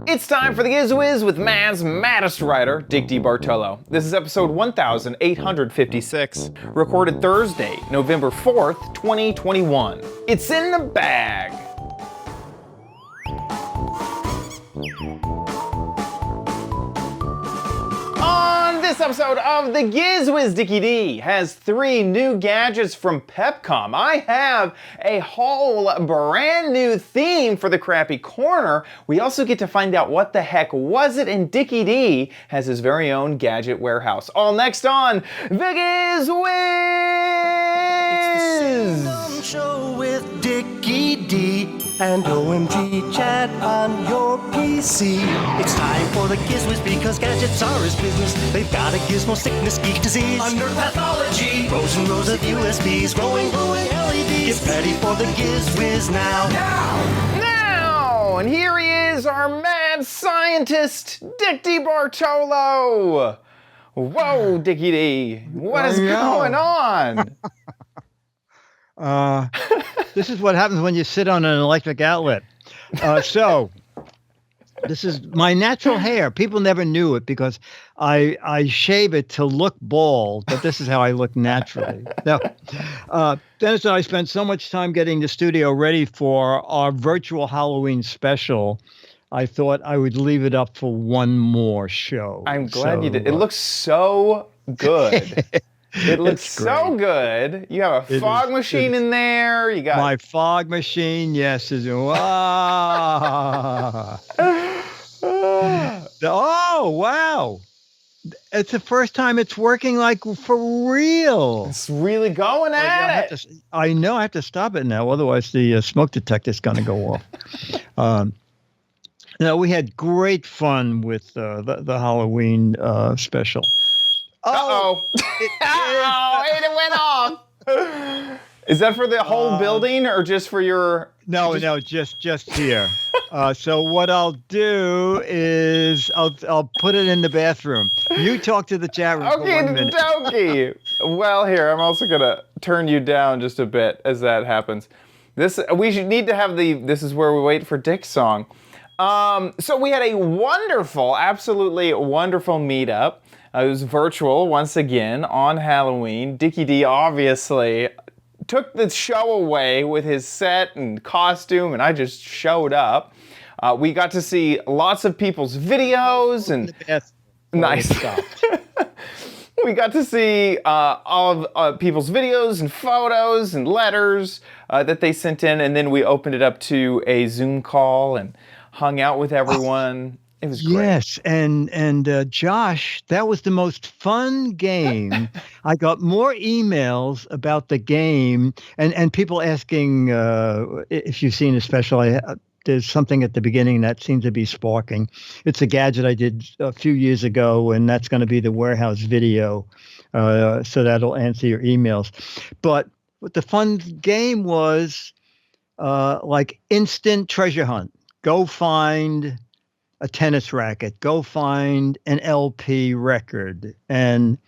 It's time for the Giz Wiz with Man's maddest writer, Dick DeBartolo. This is episode 1856, recorded Thursday, November 4th, 2021. It's in the bag. On this episode of the Giz Wiz, Dickie D has 3 new gadgets from Pepcom. I have a whole brand new theme for the Crappy Corner. We also get to find out what the heck was it, and Dickie D has his very own gadget warehouse. All next on the Giz Wiz! It's the show with Dickie D and OMG chat on your PC. It's time for the Giz Wiz because gadgets are his business. They've got a gizmo sickness, geek disease, under pathology, rows and rows of USBs, glowing LEDs. Get ready for the Giz Wiz now. Now! And here he is, our mad scientist, Dick DeBartolo. Whoa, Dickie D, what is going on? This is what happens when you sit on an electric outlet. So this is my natural hair. People never knew it because I shave it to look bald, but this is how I look naturally. Now, Dennis and I spent so much time getting the studio ready for our virtual Halloween special. I thought I would leave it up for one more show. I'm glad you did. It looks so good. It looks so good. You have a fog machine in there. You got my fog machine. Yes, is oh wow! It's the first time it's working like for real. It's really going at it. I know I have to stop it now, otherwise the smoke detector is going to go off. No, we had great fun with the Halloween special. Uh-oh. It went off. Is that for the whole building or just for your... No, just here. So what I'll do is I'll put it in the bathroom. You talk to the chat room for 1 minute. Okay, well, here, I'm also going to turn you down just a bit as that happens. We should need to have This Is Where We Wait for Dick song. So we had a wonderful, absolutely wonderful meetup. It was virtual once again on Halloween. Dickie D obviously took the show away with his set and costume, and I just showed up. We got to see lots of people's videos and nice. We got to see all of people's videos and photos and letters that they sent in, and then we opened it up to a Zoom call and hung out with everyone. It was great. Yes, and Josh, that was the most fun game. I got more emails about the game, and people asking if you've seen a special. There's something at the beginning that seems to be sparking. It's a gadget I did a few years ago, and that's going to be the warehouse video, so that'll answer your emails. But what the fun game was, like instant treasure hunt. Go find a tennis racket, go find an LP record. And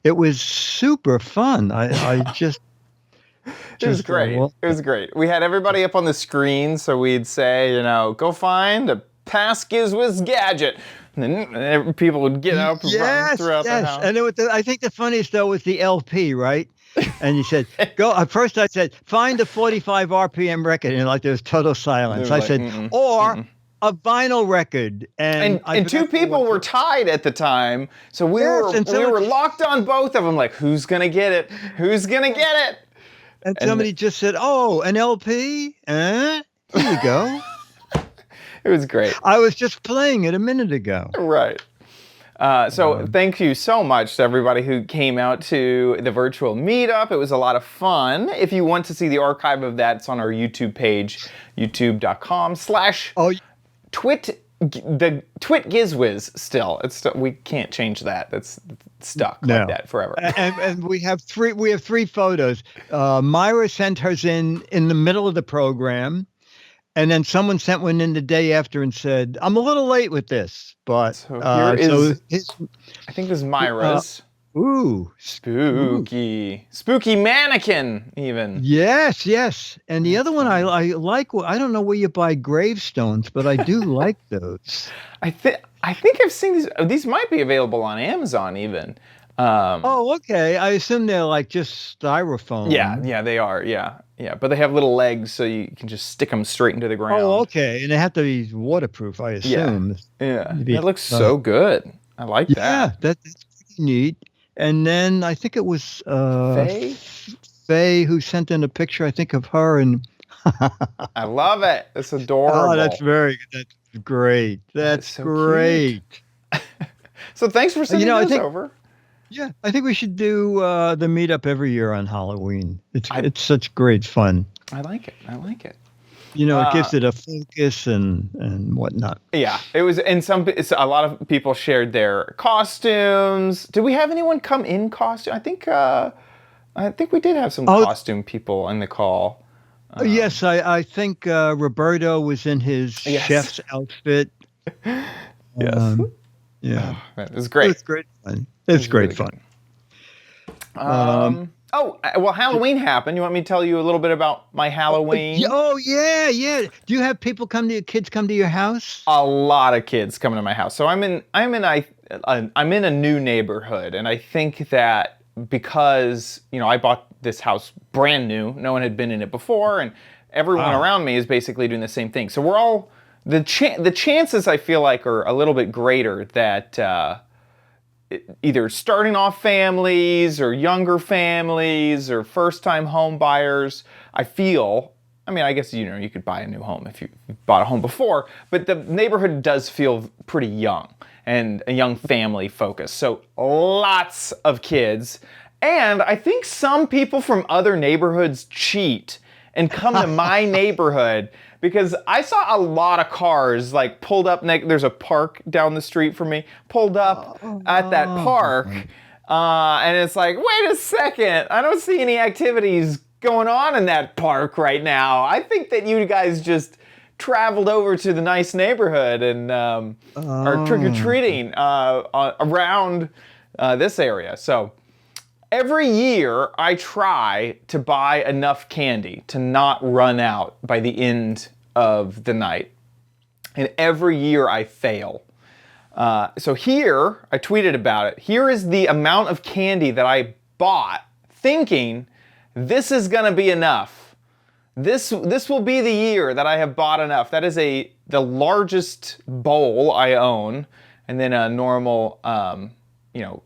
it was super fun. I just it was great. It was great. We had everybody up on the screen, so we'd say, go find a past Giz Wiz gadget. And then people would get up and run throughout the house. And I think the funniest, though, was the LP, right? And you said, go. At first I said, find a 45 RPM record. And there was total silence. I said, a vinyl record. And 2 people were tied at the time. So we were locked on both of them. Like, who's going to get it? Who's going to get it? And somebody just said, oh, an LP? Here you go. It was great. I was just playing it a minute ago. Right. So thank you so much to everybody who came out to the virtual meetup. It was a lot of fun. If you want to see the archive of that, it's on our YouTube page, youtube.com/twit Giz Wiz still. We can't change that. That's stuck like that forever. And we have 3 photos. Myra sent hers in the middle of the program. And then someone sent one in the day after and said, I'm a little late with this. But I think this is Myra's. Ooh, Spooky. Spooky mannequin, even. yes, yes. And the That's other one I funny. like. I don't know where you buy gravestones, but I do like those. I think I've seen these. These might be available on Amazon even. Oh, okay. I assume they're like just Yeah, styrofoam. yeah, they are. Yeah, yeah. But they have little legs, so you can just stick them straight into the Oh, ground. okay. And they have to be waterproof, I Yeah, assume. yeah. To That be, looks so good. I like yeah, that. that's pretty neat. And then I think it was Faye, Faye who sent in a picture, I think, of her and I love it. It's oh, that's adorable. very that's great. That is That's so cute. great. So thanks for You sending know, I those think over. yeah, I think we should do the meetup every year on Halloween. I It's such great fun. I like it. I like it. You know, it Uh, gives it a focus and whatnot. yeah, it was, and a lot of people shared their costumes. Did we have anyone come in costume? I think we did have some Oh, costume people in the call. yes, I think Roberto was in his Yes. chef's outfit. Yes. Um, yeah, It was it great. was great fun. It It's was great really fun. good. Um, Well, Halloween happened. You want me to tell you a little bit about my Halloween? oh yeah, yeah. Do you have people come to your kids come to your house? A lot of kids coming to my house. So I'm in a new neighborhood, and I think that because I bought this house brand new, no one had been in it before, and everyone Wow. around me is basically doing the same thing. So we're all the chances I feel like are a little bit greater that either starting off families or younger families or first-time home buyers. I mean, I guess you could buy a new home if you bought a home before, but the neighborhood does feel pretty young and a young family focus. So lots of kids, and I think some people from other neighborhoods cheat and come to my neighborhood because I saw a lot of cars like pulled up. There's a park down the street from me, pulled up at that park, and it's like, wait a second, I don't see any activities going on in that park right now. I think that you guys just traveled over to the nice neighborhood and are trick or Oh, treating around this area. So every year, I try to buy enough candy to not run out by the end of the night. And every year I fail. So here, I tweeted about it. Here is the amount of candy that I bought thinking this is going to be enough. This will be the year that I have bought enough. That is the largest bowl I own, and then a normal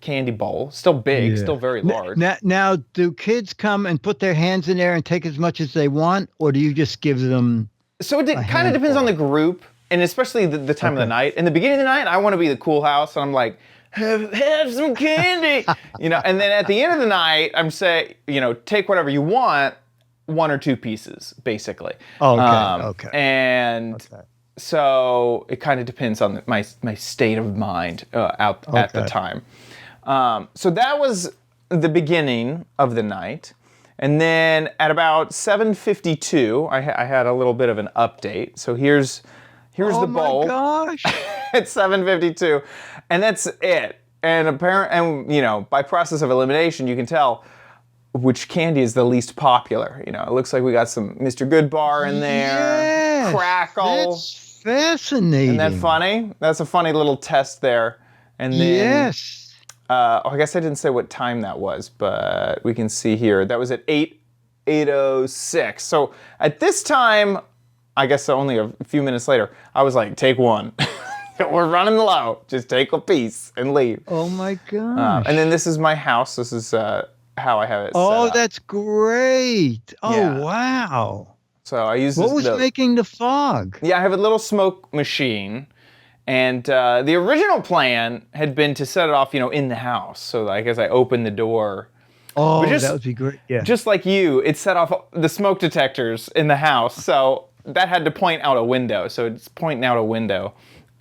candy bowl. Still big, yeah. still very large. Now, do kids come and put their hands in there and take as much as they want, or do you just give them So a kind of depends on the handful? group, and especially the time of the Okay. night. In the beginning of the night, I want to be the cool house, and I'm like, have some candy, And then at the end of the night, I'm saying, take whatever you want, one or two pieces, basically. Okay. And Okay. so it kind of depends on my state of mind at the Okay. time. So that was the beginning of the night. And then at about 7:52, I had a little bit of an update. So here's Oh the my bowl gosh. at 7:52, and that's it. And by process of elimination, you can tell which candy is the least popular. It looks like we got some Mr. Goodbar in there, Yes. Crackle. That's fascinating. Isn't that funny? That's a funny little test there. And then, Yes. I guess I didn't say what time that was, but we can see here. That was at 8:06. So at this time, I guess only a few minutes later, I was like, take one. We're running low. Just take a piece and leave. Oh my gosh. And then this is my house. This is how I have it set Oh, up. that's great. Oh, Yeah. wow. So I use What was making the fog? Yeah, I have a little smoke machine. And the original plan had been to set it off, in the house. So I guess I opened the door. Oh, But just- that would be great. Yeah. Just like you, it set off the smoke detectors in the house. So that had to point out a window. So it's pointing out a window.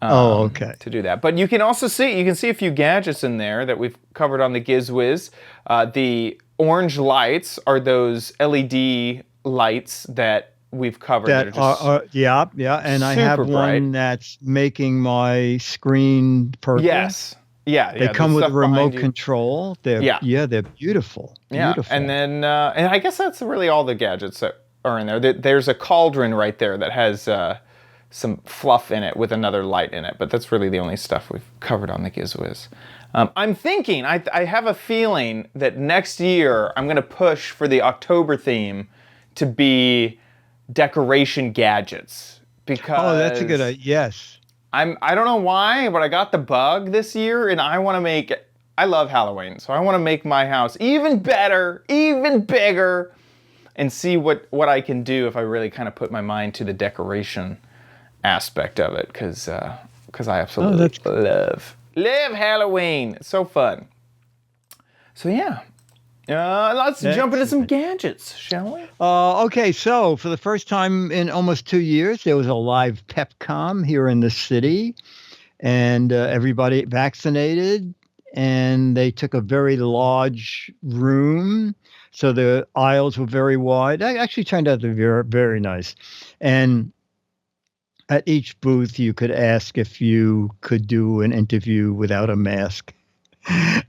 Okay. To do that. But you can see a few gadgets in there that we've covered on the Giz Wiz. The orange lights are those LED lights that we've covered. That are just, yeah, and I have super bright. one that's making my screen purple. yes. Yeah, They yeah. come the with a stuff behind remote you. control. Yeah. They're beautiful. Yeah, Beautiful. and then and I guess that's really all the gadgets that are in there. There's a cauldron right there that has some fluff in it with another light in it, but that's really the only stuff we've covered on the Giz Wiz. I'm thinking, I have a feeling that next year I'm going to push for the October theme to be decoration gadgets because Oh, that's a good idea. Yes. I don't know why, but I got the bug this year, and I want to make. I love Halloween, so I want to make my house even better, even bigger, and see what I can do if I really kind of put my mind to the decoration aspect of it, because I absolutely love Halloween. It's so fun. So yeah. Let's jump into some gadgets, shall we? Okay, so for the first time in almost 2 years, there was a live PepCom here in the city, and everybody vaccinated, and they took a very large room, so the aisles were very wide. It actually turned out to be very, very nice. And at each booth, you could ask if you could do an interview without a mask.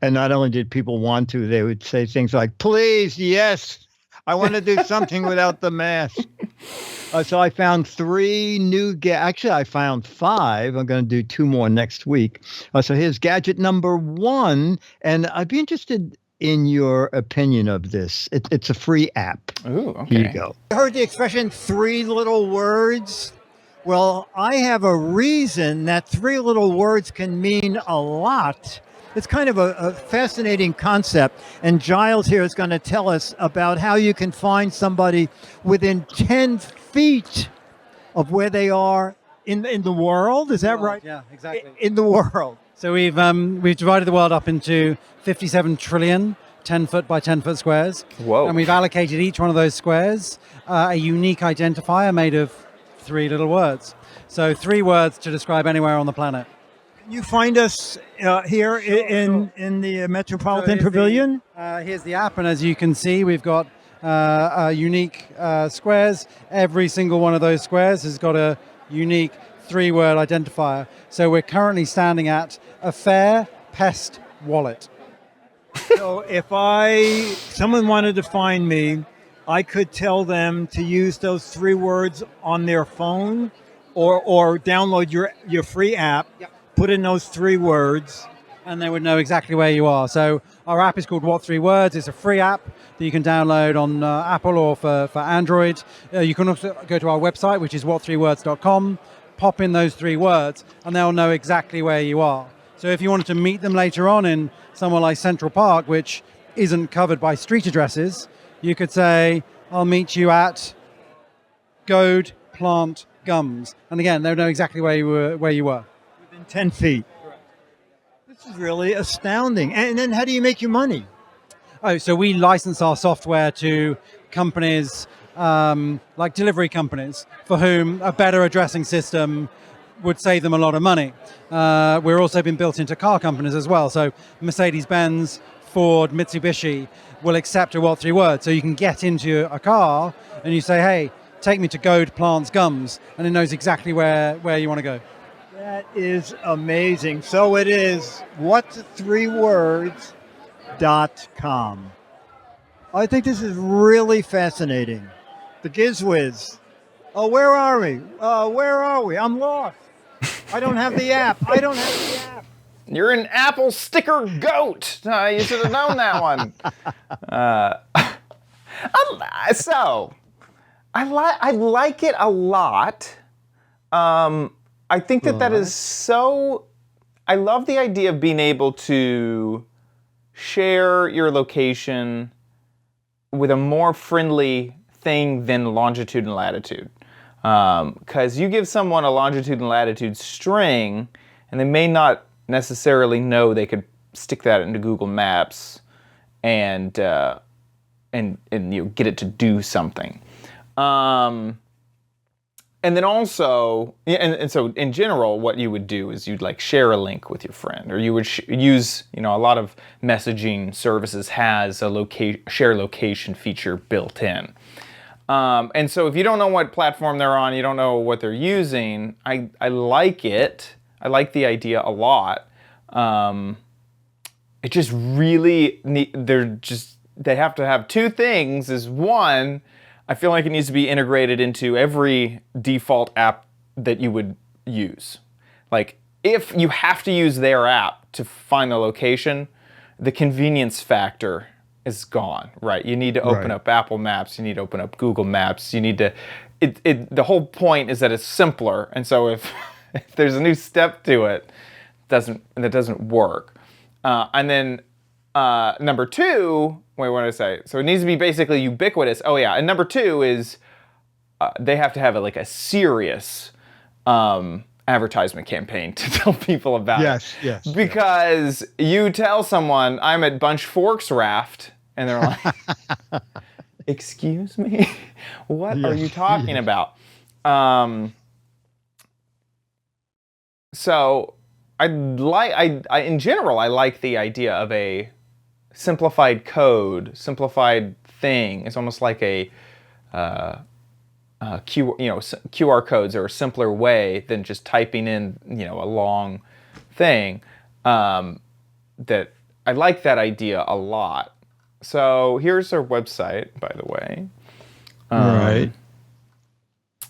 And not only did people want to, they would say things like, please, yes, I want to do something without the mask. So I found 3 new actually, I found 5. I'm going to do 2 more next week. So here's gadget number 1. And I'd be interested in your opinion of this. It's a free app. Ooh, okay. Here you go. I heard the expression 3 little words. Well, I have a reason that 3 little words can mean a lot. It's kind of a fascinating concept, and Giles here is going to tell us about how you can find somebody within 10 feet of where they are in the world. Is that right? Yeah, exactly. In the world. So we've divided the world up into 57 trillion 10-foot by 10-foot squares. Whoa. And we've allocated each one of those squares a unique identifier made of 3 little words. So 3 words to describe anywhere on the planet. Can you find us here in the Metropolitan Pavilion? Here's the app, and as you can see, we've got unique squares. Every single one of those squares has got a unique 3-word identifier. So we're currently standing at a fair pest wallet. So if someone wanted to find me, I could tell them to use those 3 words on their phone or download your free app. Yep. Put in those 3 words, and they would know exactly where you are. So our app is called What 3 Words. It's a free app that you can download on Apple or for Android. You can also go to our website, which is what3words.com, pop in those 3 words, and they'll know exactly where you are. So if you wanted to meet them later on in somewhere like Central Park, which isn't covered by street addresses, you could say, I'll meet you at Goad Plant Gums. And again, they'll know exactly where you were. 10 feet. Correct. This is really astounding. And then how do you make your money? Oh, so we license our software to companies like delivery companies for whom a better addressing system would save them a lot of money. We're also been built into car companies as well. So Mercedes-Benz, Ford, Mitsubishi will accept a What 3 Words. So you can get into a car and you say, hey, take me to Goad Plants Gums, and it knows exactly where you want to go. That is amazing. So it is what3words.com. I think this is really fascinating. The Giz Wiz. Oh, where are we? Where are we? I'm lost. I don't have the app. You're an Apple sticker goat. You should have known that one. So, I like it a lot. I think that is so. I love the idea of being able to share your location with a more friendly thing than longitude and latitude. Because you give someone a longitude and latitude string, and they may not necessarily know they could stick that into Google Maps and you get it to do something. And then also, and so in general, what you would do is you'd like share a link with your friend, or you would use, a lot of messaging services has a share location feature built in. And so if you don't know what platform they're on, you don't know what they're using, I like it. I like the idea a lot. it just really they have to have two things. Is one, I feel like it needs to be integrated into every default app that you would use. Like, if you have to use their app to find the location, the convenience factor is gone, right? You need to open up Apple Maps, you need to open up Google Maps, you need to, the whole point is that it's simpler, and so if there's a new step to it, that doesn't work. And then number two, wait, what did I say? So it needs to be basically ubiquitous. Oh yeah, and number two is they have to have a serious advertisement campaign to tell people about it. Yes. Because you tell someone, I'm at Bunch Forks Raft, and they're like, excuse me? What are you talking about? So in general, I like the idea of a simplified code, simplified thing. It's almost like a QR codes are a simpler way than just typing in, a long thing. That I like that idea a lot. So here's our website, by the way. Right.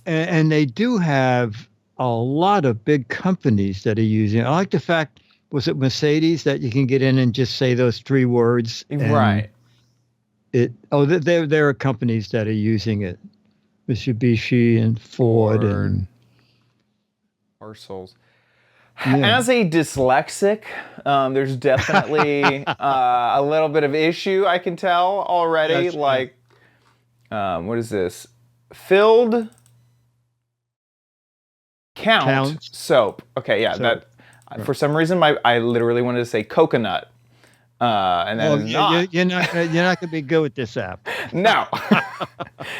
And they do have a lot of big companies that are using it. I like the fact, was it Mercedes, that you can get in and just say those three words? Right. There are companies that are using it. Mitsubishi and Ford and parcels. Yeah. As a dyslexic, there's definitely a little bit of issue I can tell already. What is this? Filled count soap. Okay, yeah. Soap. For some reason, I literally wanted to say coconut. And that is not. You're not going to be good with this app. No.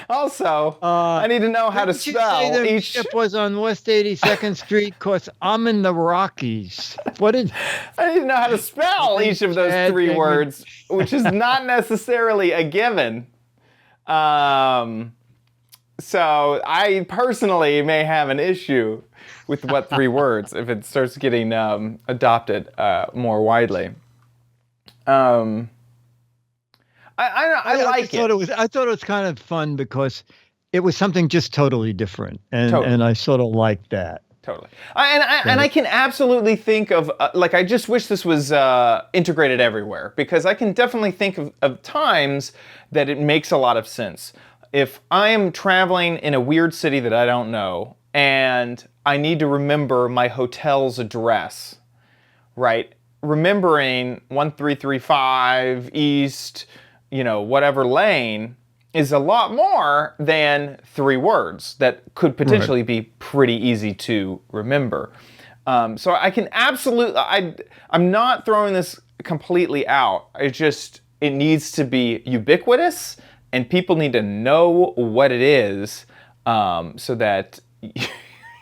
Also, I need to know how to spell each. Ship was on West 82nd Street because I'm in the Rockies. I need to know how to spell each of those three words, which is not necessarily a given. So I personally may have an issue with what three words if it starts getting adopted more widely. I like it. I thought it was kind of fun because it was something just totally different, and I sort of liked that. Totally. And I can absolutely think of I just wish this was integrated everywhere, because I can definitely think of times that it makes a lot of sense. If I am traveling in a weird city that I don't know and I need to remember my hotel's address, right? Remembering 1335 East, whatever lane is a lot more than three words that could potentially be pretty easy to remember. So I can absolutely, I'm not throwing this completely out. It needs to be ubiquitous, and people need to know what it is, so that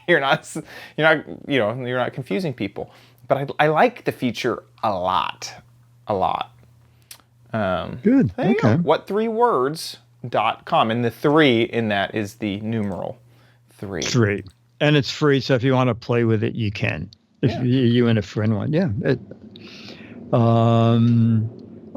you're not confusing people. But I like the feature a lot. Good. There you go. What3words.com, and the 3 in that is the numeral 3. 3, and it's free. So if you want to play with it, you can. If you and a friend want,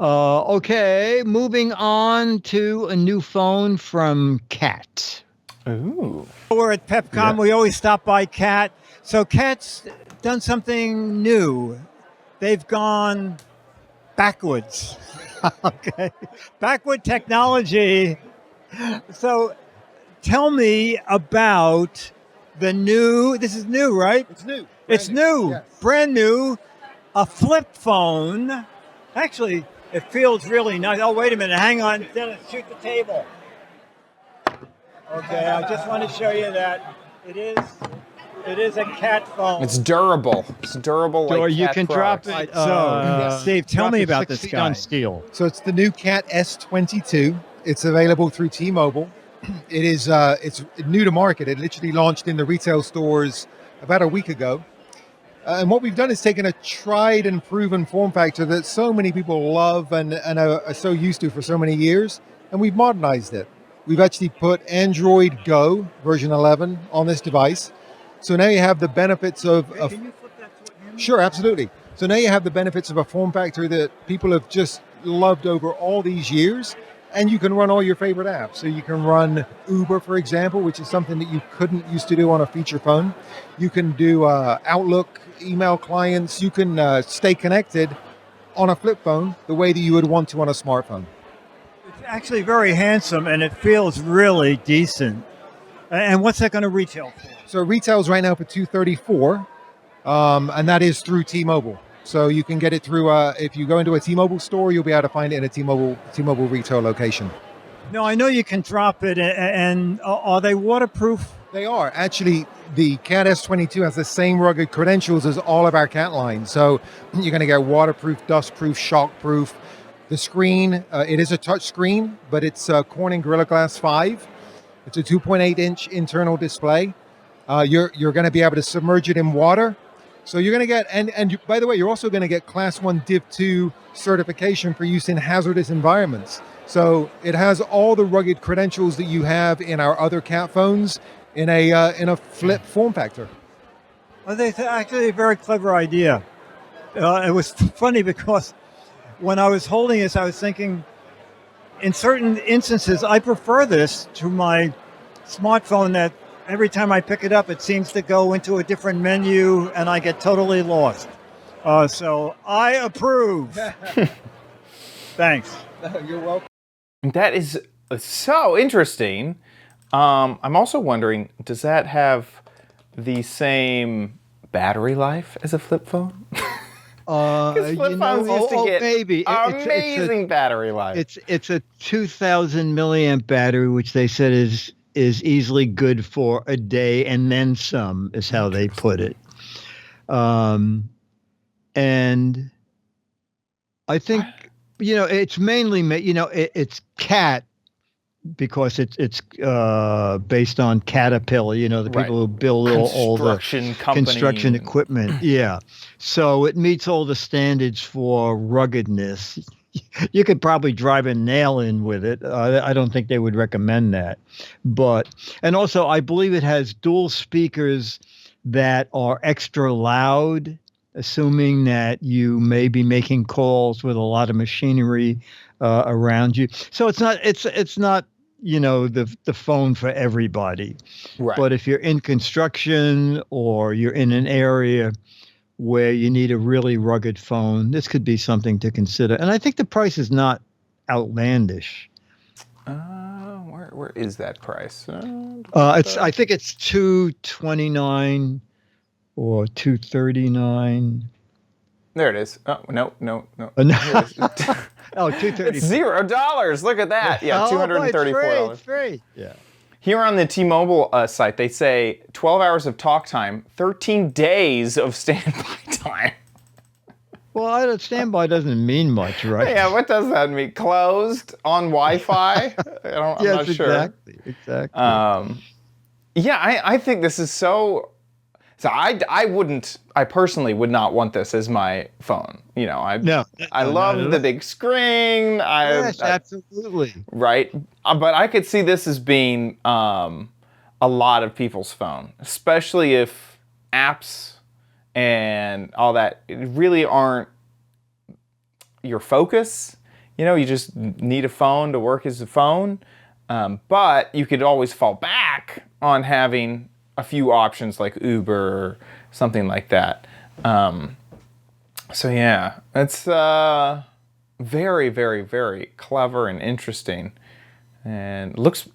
Okay, moving on to a new phone from Cat. Ooh. We're at PepCom. We always stop by Cat. So Cat's done something new. They've gone backwards. Okay. Backward technology. So tell me about the new, this is new, right? It's new. It's new. Yes. Brand new. A flip phone. Actually, it feels really nice. Oh, wait a minute. Hang on. Dennis, shoot the table. Okay, I just want to show you that it is a Cat phone. It's durable. It's durable like or you Cat can products. drop it. Steve, tell me about this guy. On steel. So it's the new Cat S22. It's available through T-Mobile. It is it's new to market. It literally launched in the retail stores about a week ago. And what we've done is taken a tried and proven form factor that so many people love and are so used to for so many years, and we've modernized it. We've actually put Android Go version 11 on this device. So now you have the benefits of... Can you flip that to him? Sure, absolutely. So now you have the benefits of a form factor that people have just loved over all these years, and you can run all your favorite apps. So you can run Uber, for example, which is something that you couldn't used to do on a feature phone. You can do Outlook, email clients. You can stay connected on a flip phone the way that you would want to on a smartphone. It's actually very handsome, and it feels really decent. And what's that going to retail for? So it retails right now for $234, and that is through T-Mobile. So you can get it through, if you go into a T-Mobile store, you'll be able to find it in a T-Mobile retail location. No, I know you can drop it, and are they waterproof? They are. Actually, the Cat S22 has the same rugged credentials as all of our Cat lines. So you're going to get waterproof, dustproof, shockproof. The screen, it is a touch screen, but it's Corning Gorilla Glass 5. It's a 2.8-inch internal display. You're going to be able to submerge it in water. So you're going to get, and by the way, you're also going to get Class 1 Div 2 certification for use in hazardous environments. So it has all the rugged credentials that you have in our other Cat phones in a flip form factor. Well, that's actually a very clever idea. It was funny because when I was holding this, I was thinking, in certain instances, I prefer this to my smartphone that every time I pick it up, it seems to go into a different menu and I get totally lost. So I approve. Thanks. You're welcome. That is so interesting. I'm also wondering, does that have the same battery life as a flip phone? Because flip phones used to get maybe. amazing battery life. It's a 2,000 milliamp battery, which they said is easily good for a day and then some, is how they put it. And I think, it's mainly, it's Cat because it's based on Caterpillar, the people who build all the construction equipment. Yeah. So it meets all the standards for ruggedness. You could probably drive a nail in with it. I don't think they would recommend that. And also, I believe it has dual speakers that are extra loud, assuming that you may be making calls with a lot of machinery around you. So it's not the phone for everybody. Right. But if you're in construction or you're in an area where you need a really rugged phone, this could be something to consider. And I think the price is not outlandish. Where is that price? I think it's $229 or $239. There it is. Oh, no. No. Here it is. Oh, $230. It's $0. Look at that. Yeah, $234. It's free. Yeah. Here on the T-Mobile site, they say 12 hours of talk time, 13 days of standby time. Well, standby doesn't mean much, right? Yeah, what does that mean? Closed on Wi-Fi? I'm not sure. Exactly. Yeah, I think this is so. So I personally would not want this as my phone. I love the big screen. Yes, absolutely. Right. But I could see this as being a lot of people's phone, especially if apps and all that really aren't your focus. You just need a phone to work as a phone. But you could always fall back on having a few options like Uber or something like that. So yeah, it's very, very, very clever and interesting, and looks.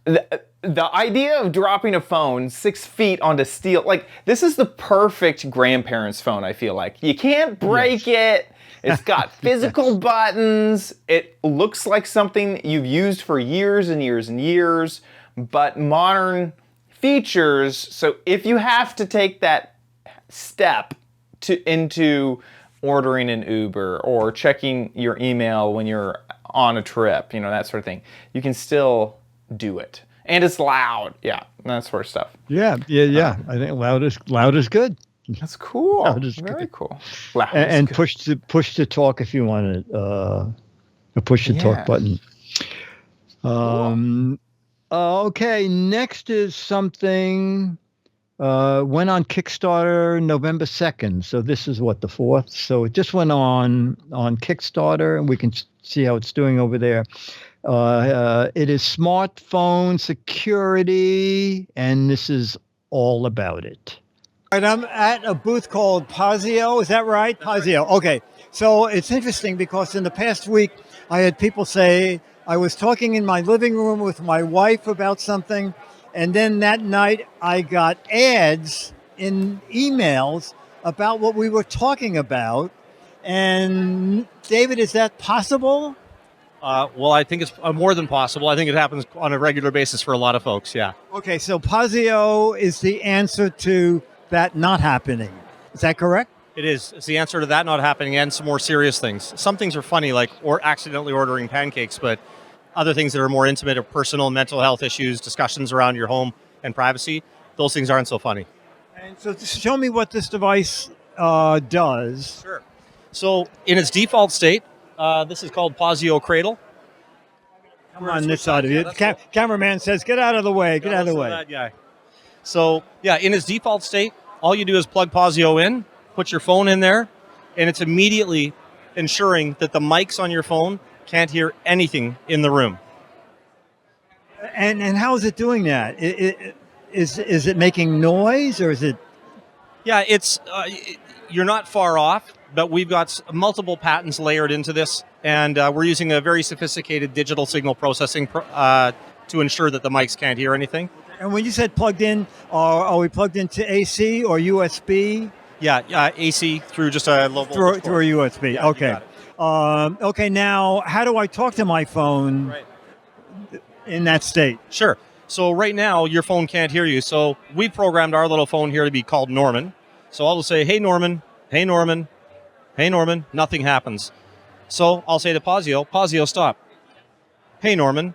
The idea of dropping a phone 6 feet onto steel, this is the perfect grandparents' phone. I feel like you can't break it. It's got physical buttons. It looks like something you've used for years and years and years, but modern features. So if you have to take that step into ordering an Uber or checking your email when you're on a trip, that sort of thing, you can still do it. And it's loud. Yeah, that sort of stuff. Yeah. I think loud is good. That's cool. Loud is very good. Cool. Loud and good. push to talk if you want it. A push to talk button. Cool. Okay, next is something Went on Kickstarter November 2nd. So this is what, the 4th? So it just went on Kickstarter, and we can see how it's doing over there. It is smartphone security, and this is all about it. Right, I'm at a booth called Posio. Is that right? Posio. Okay. So it's interesting because in the past week, I had people say I was talking in my living room with my wife about something, and then that night I got ads in emails about what we were talking about. And David, is that possible? Well, I think it's more than possible. I think it happens on a regular basis for a lot of folks, yeah. Okay, so Posio is the answer to that not happening. Is that correct? It is. It's the answer to that not happening and some more serious things. Some things are funny, like or accidentally ordering pancakes, but other things that are more intimate or personal, mental health issues, discussions around your home and privacy, those things aren't so funny. And so just show me what this device does. Sure. So in its default state, this is called Posio Cradle. Come on this side of you. Cameraman says, get out of the way, get out of the way. That guy. So yeah, in its default state, all you do is plug Posio in, put your phone in there, and it's immediately ensuring that the mics on your phone can't hear anything in the room. And how is it doing that? Is it making noise, or is it? Yeah, it's you're not far off, but we've got multiple patents layered into this, and we're using a very sophisticated digital signal processing to ensure that the mics can't hear anything. And when you said plugged in, are we plugged into AC or USB? Yeah, AC through just a low voltage Through a USB. Yeah, okay. Okay. Now, how do I talk to my phone in that state? Sure. So right now, your phone can't hear you. So we programmed our little phone here to be called Norman. So I'll just say, "Hey Norman, hey Norman, hey Norman." Nothing happens. So I'll say to Posio, stop. Hey Norman.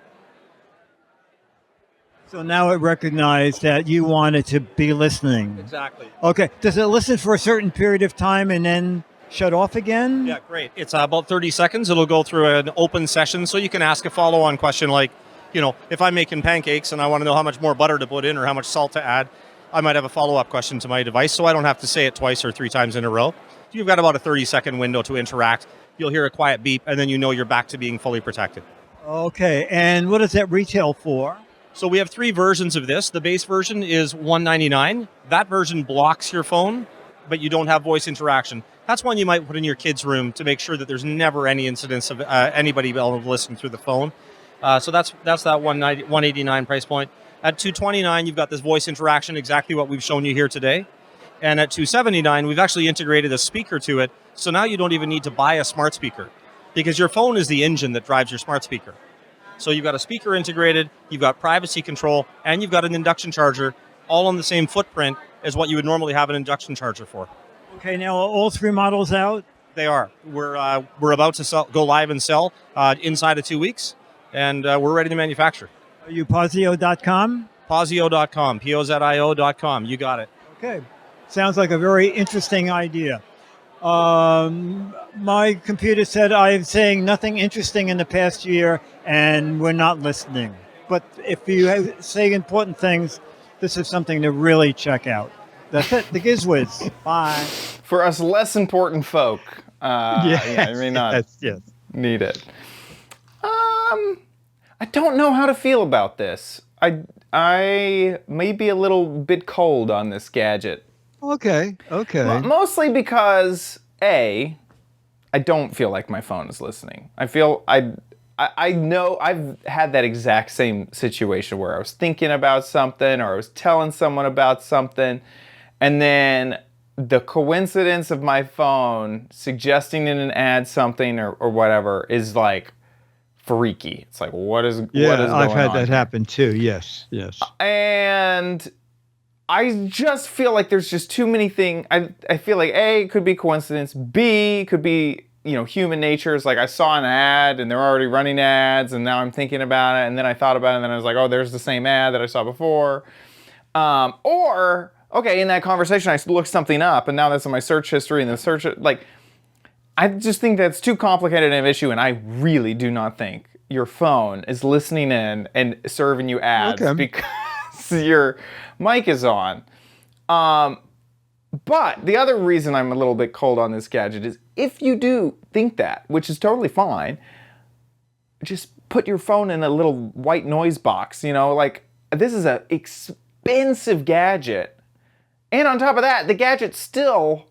So now it recognized that you wanted to be listening. Exactly. Okay. Does it listen for a certain period of time and then shut off again? Yeah, great. It's about 30 seconds. It'll go through an open session, so you can ask a follow-on question like, if I'm making pancakes and I want to know how much more butter to put in or how much salt to add, I might have a follow-up question to my device, so I don't have to say it twice or 3 times in a row. You've got about a 30-second window to interact. You'll hear a quiet beep, and then you know you're back to being fully protected. Okay. And what does that retail for? So we have 3 versions of this. The base version is $199. That version blocks your phone, but you don't have voice interaction. That's one you might put in your kid's room to make sure that there's never any incidents of anybody able to listen through the phone. So that's that $189 price point. At $229, you've got this voice interaction, exactly what we've shown you here today. And at $279, we've actually integrated a speaker to it. So now you don't even need to buy a smart speaker because your phone is the engine that drives your smart speaker. So you've got a speaker integrated, you've got privacy control, and you've got an induction charger, all on the same footprint as what you would normally have an induction charger for. Okay, now are all 3 models out? They are. We're about to go live and sell inside of 2 weeks, and we're ready to manufacture. Are you Posio.com? Posio.com, Pozio.com. You got it. Okay. Sounds like a very interesting idea. My computer said I'm saying nothing interesting in the past year, and we're not listening. But if you say important things, this is something to really check out. That's it. The Giz Wiz. Bye. For us less important folk, you may not need it. I don't know how to feel about this. I may be a little bit cold on this gadget. Okay. Mostly because, I don't feel like my phone is listening. I know I've had that exact same situation where I was thinking about something or I was telling someone about something, and then the coincidence of my phone suggesting in an ad something or whatever is like freaky. It's like, what is going on? I've had that happen too. Yes. And I just feel like there's just too many things. I feel like A, it could be coincidence. B, it could be, human nature. It's like I saw an ad and they're already running ads and now I'm thinking about it and then I thought about it and then I was like, oh, there's the same ad that I saw before. Okay, in that conversation I looked something up and now that's in my search history and the search, I just think that's too complicated of an issue, and I really do not think your phone is listening in and serving you ads because your mic is on. But the other reason I'm a little bit cold on this gadget is if you do think that, which is totally fine, just put your phone in a little white noise box. Like, this is an expensive gadget. And on top of that, the gadget still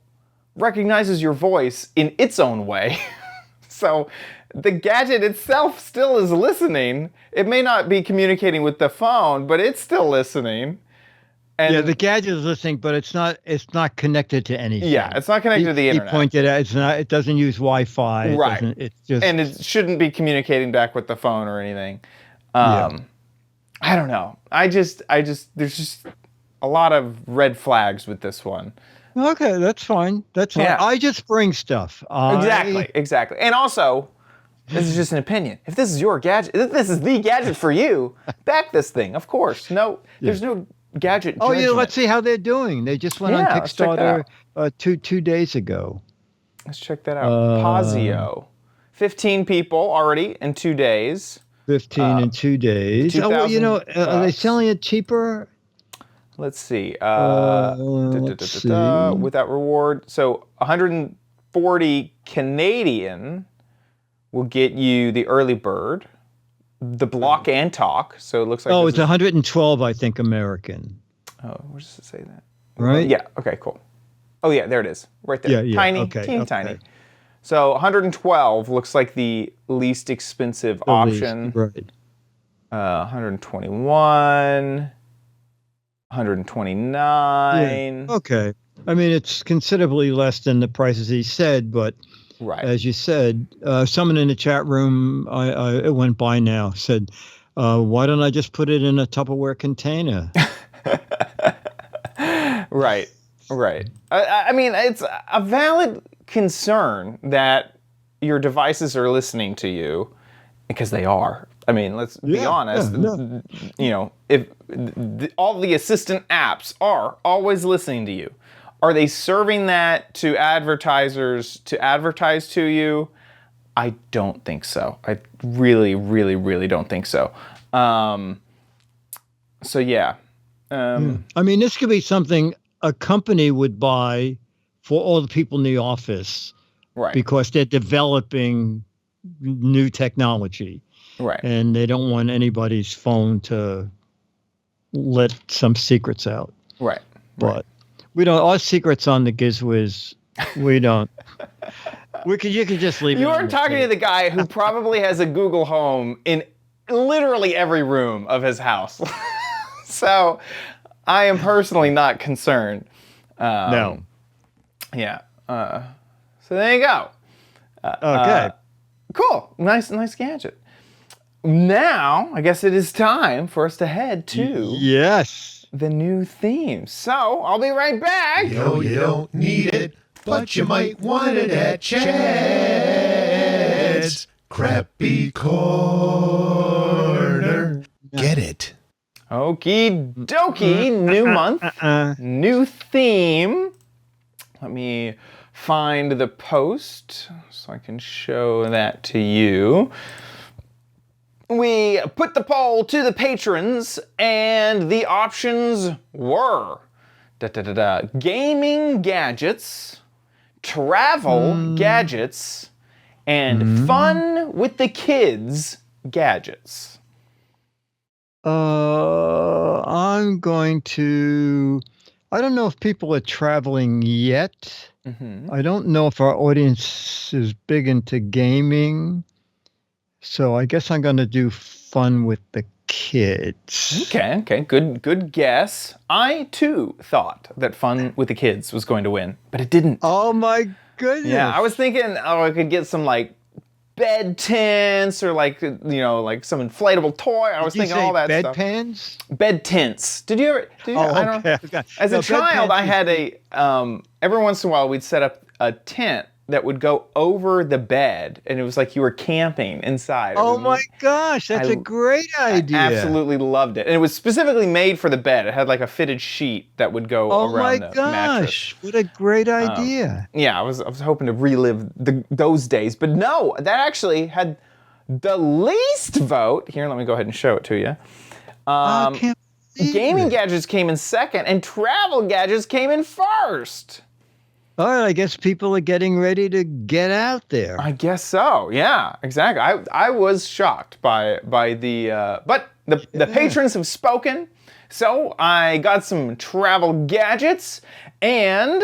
recognizes your voice in its own way. So the gadget itself still is listening. It may not be communicating with the phone, but it's still listening. And yeah, the gadget is listening, but it's not connected to anything. Yeah, it's not connected to the internet. He pointed out it doesn't use Wi-Fi. Right. It's just, and it shouldn't be communicating back with the phone or anything. I don't know. There's just a lot of red flags with this one. Okay, that's fine. That's fine. Yeah. I just bring stuff. Exactly. And also, this is just an opinion. If this is your gadget, if this is the gadget for you, back this thing, of course. No, there's no gadget Oh, judgment. yeah, let's see how they're doing. They just went on let's check that Kickstarter 2 days ago. Let's check that out. Posio. 15 people already in 2 days. 15 in 2 days. Oh, well, are they selling it cheaper? Let's see. Let's see. Without reward. So 140 Canadian will get you the early bird, the block and talk. So it looks like. Oh, it's 112, I think, American. Oh, where does it say that? Right? Yeah. Okay. Cool. Oh yeah, there it is, right there. Yeah. Tiny, Okay. tiny. So 112 looks like the least expensive option. Right. 121. 129. Yeah. Okay. I mean, it's considerably less than the prices he said, but Right. as you said, someone in the chat room, it went by now, said, why don't I just put it in a Tupperware container? Right. I mean, it's a valid concern that your devices are listening to you, because they are. I mean, let's be honest. If all the assistant apps are always listening to you, are they serving that to advertisers to advertise to you? I don't think so. I really, really, really don't think so. So yeah. I mean, this could be something a company would buy for all the people in the office, Right. because they're developing new technology. Right. And they don't want anybody's phone to let some secrets out. Right. But we don't. Our secrets on the Giz Wiz, we don't. You can just leave it. You on are the talking to tape. the guy who probably has a Google Home in literally every room of his house. So I am personally not concerned. No. Yeah. So there you go. Okay. Cool. Nice gadget. Now, I guess it is time for us to head to Yes. the new theme. So I'll be right back. No, you don't need it, but you might want it at Chad's Crappy Corner. Get it? Okie dokie. New month. New theme. Let me find the post so I can show that to you. We put the poll to the patrons, and the options were gaming gadgets, travel gadgets, and fun with the kids gadgets. I'm going to. I don't know if people are traveling yet. I don't know if our audience is big into gaming. So I guess I'm going to do fun with the kids. Okay, good guess. I too thought that fun with the kids was going to win, but it didn't. Oh my goodness. Yeah, I was thinking, I could get some like bed tents or like some inflatable toy. I was thinking all that stuff. Bedpans? Bed tents. Did you ever? I don't, Okay. As a child, I had a. every once in a while we'd set up a tent that would go over the bed, and it was like you were camping inside. Oh my gosh, that's a great idea. I absolutely loved it. And it was specifically made for the bed. It had like a fitted sheet that would go around the mattress. What a great idea. Yeah, I was hoping to relive those days, but no, that actually had the least vote. Here, let me go ahead and show it to you. gaming gadgets came in second, and travel gadgets came in first. All right, I guess people are getting ready to get out there. I guess so. Yeah, exactly. I was shocked by the but the patrons have spoken, so I got some travel gadgets and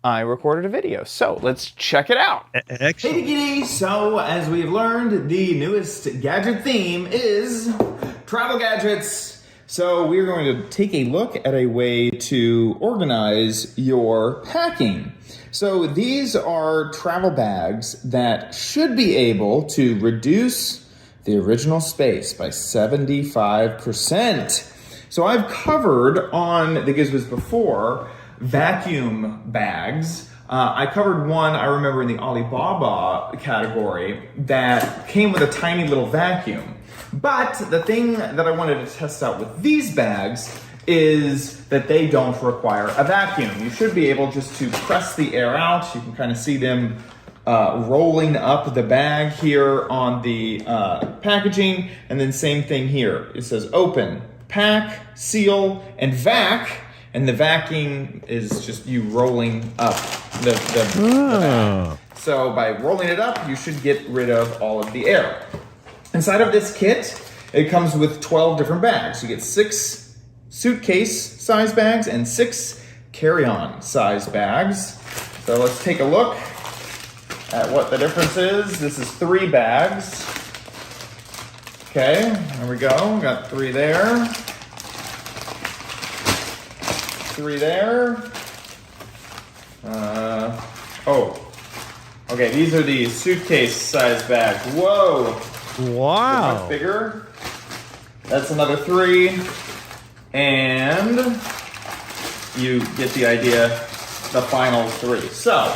I recorded a video. So let's check it out. Excellent. Hey Diggity! So as we've learned, the newest gadget theme is travel gadgets. So we're going to take a look at a way to organize your packing. So these are travel bags that should be able to reduce the original space by 75%. So I've covered on the Giz Wiz before vacuum bags. I covered one, I remember, in the Alibaba category that came with a tiny little vacuum. But the thing that I wanted to test out with these bags is that they don't require a vacuum. You should be able just to press the air out. You can kind of see them rolling up the bag here on the packaging. And then same thing here. It says open, pack, seal, and vac. And the vacuum is just you rolling up the bag. So by rolling it up, you should get rid of all of the air. Inside of this kit, it comes with 12 different bags. You get 6 suitcase size bags and 6 carry-on size bags. So let's take a look at what the difference is. This is 3 bags. Okay, there we go. Got 3 there. 3 there. Okay, these are the suitcase size bags. Whoa. Wow. Much bigger. That's another 3. And you get the idea, the final 3. So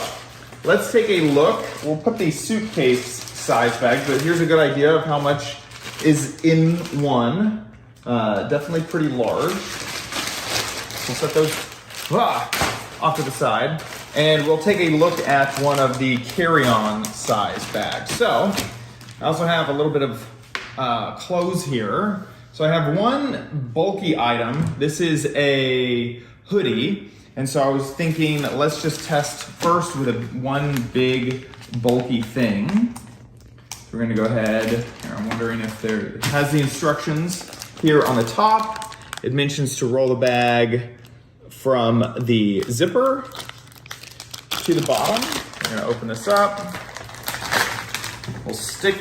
let's take a look. We'll put these suitcase size bags, but here's a good idea of how much is in one. Definitely pretty large. We'll set those off to the side. And we'll take a look at one of the carry-on size bags. So I also have a little bit of clothes here. So I have one bulky item. This is a hoodie. And so I was thinking, let's just test first with one big bulky thing. So we're gonna go ahead. Here, I'm wondering if it has the instructions here on the top. It mentions to roll the bag from the zipper to the bottom. We're gonna open this up. We'll stick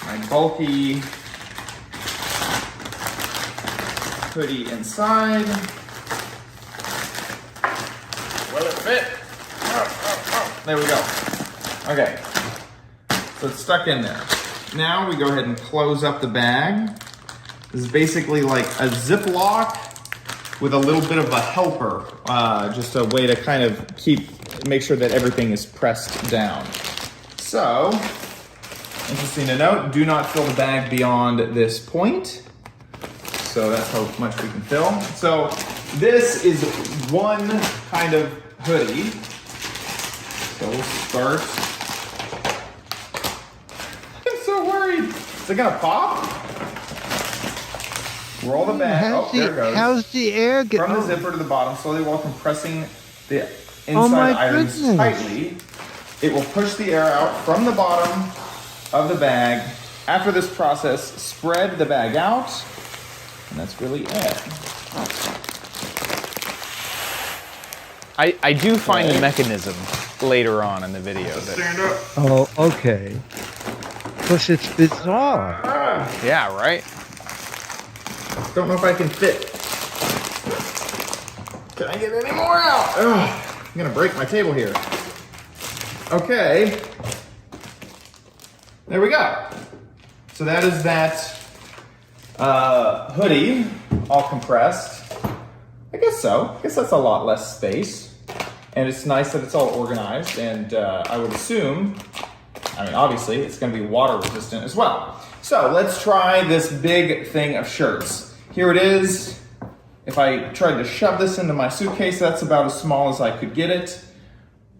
my bulky hoodie inside. Will it fit? There we go. Okay, so it's stuck in there. Now we go ahead and close up the bag. This is basically like a Ziploc with a little bit of a helper, just a way to kind of make sure that everything is pressed down. So, interesting to note, do not fill the bag beyond this point. So that's how much we can fill. So this is one kind of hoodie. So we'll start. I'm so worried. Is it gonna pop? Roll the bag. There it goes. How's the air get From the zipper to the bottom, slowly while compressing the inside items tightly. It will push the air out from the bottom of the bag. After this process, spread the bag out. And that's really it. I do find the mechanism later on in the video. Stand up. Oh, okay. Plus, it's bizarre. Yeah, right? Don't know if I can fit. Can I get any more out? Ugh, I'm gonna break my table here. Okay. There we go. So that is that hoodie, all compressed. I guess so. I guess that's a lot less space. And it's nice that it's all organized, and I would assume, obviously, it's gonna be water resistant as well. So let's try this big thing of shirts. Here it is. If I tried to shove this into my suitcase, that's about as small as I could get it.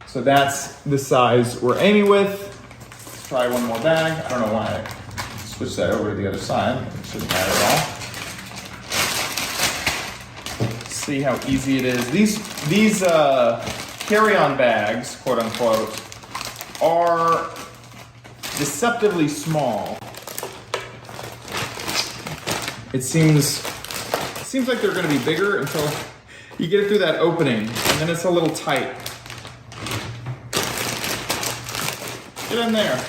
So that's the size we're aiming with. Let's try one more bag. I don't know why I switched that over to the other side. It shouldn't matter at all. see how easy it is. These carry-on bags, quote unquote, are deceptively small. It seems like they're going to be bigger until you get it through that opening, and then it's a little tight. Get in there.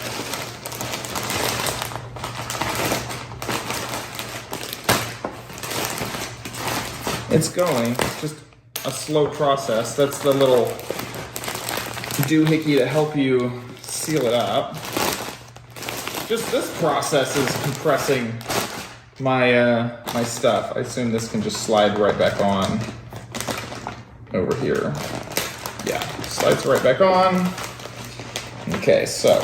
It's going, just a slow process. That's the little doohickey to help you seal it up. Just this process is compressing my my stuff. I assume this can just slide right back on over here. Yeah, slides right back on. Okay, so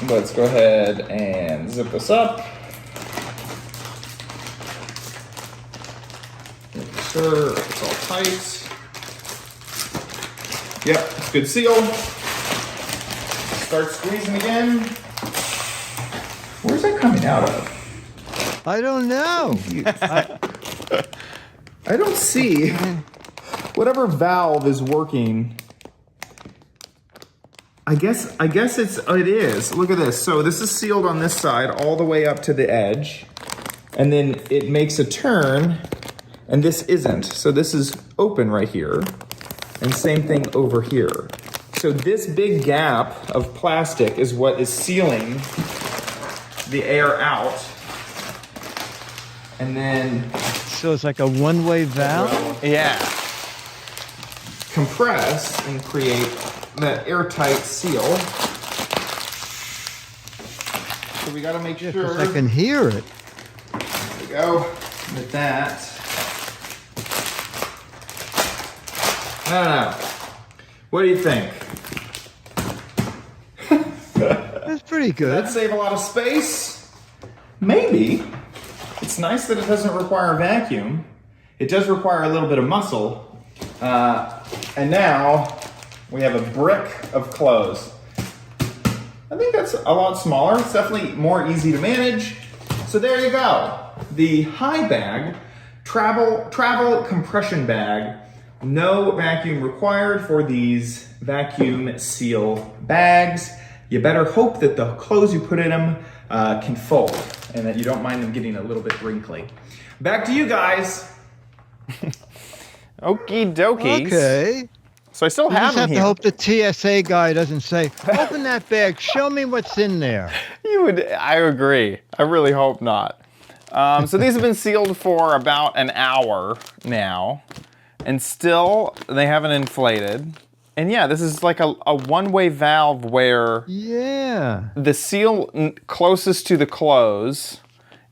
let's go ahead and zip this up. Make sure it's all tight. Yep, it's good seal. Start squeezing again. Where's that coming out of? I don't know. I don't see whatever valve is working. I guess it is. Look at this. So this is sealed on this side all the way up to the edge, and then it makes a turn, and this isn't. So this is open right here, and same thing over here. So this big gap of plastic is what is sealing the air out. And then So it's like a one-way valve? yeah, compress and create that airtight seal. So we gotta make sure. I can hear it. There we go. With that. I don't know. What do you think? That's pretty good. That'd save a lot of space? Maybe. It's nice that it doesn't require a vacuum. It does require a little bit of muscle. And now we have a brick of clothes. I think that's a lot smaller. It's definitely more easy to manage. So there you go. The high bag, travel compression bag. No vacuum required for these vacuum seal bags. You better hope that the clothes you put in them can fold and that you don't mind them getting a little bit wrinkly. Back to you guys. Okie dokies. Okay. So I still You have just them have here. to hope the TSA guy doesn't say, open that bag, show me what's in there. I agree. I really hope not. So these have been sealed for about an hour now, and still they haven't inflated. And yeah, this is like a one-way valve where Yeah. the seal closest to the close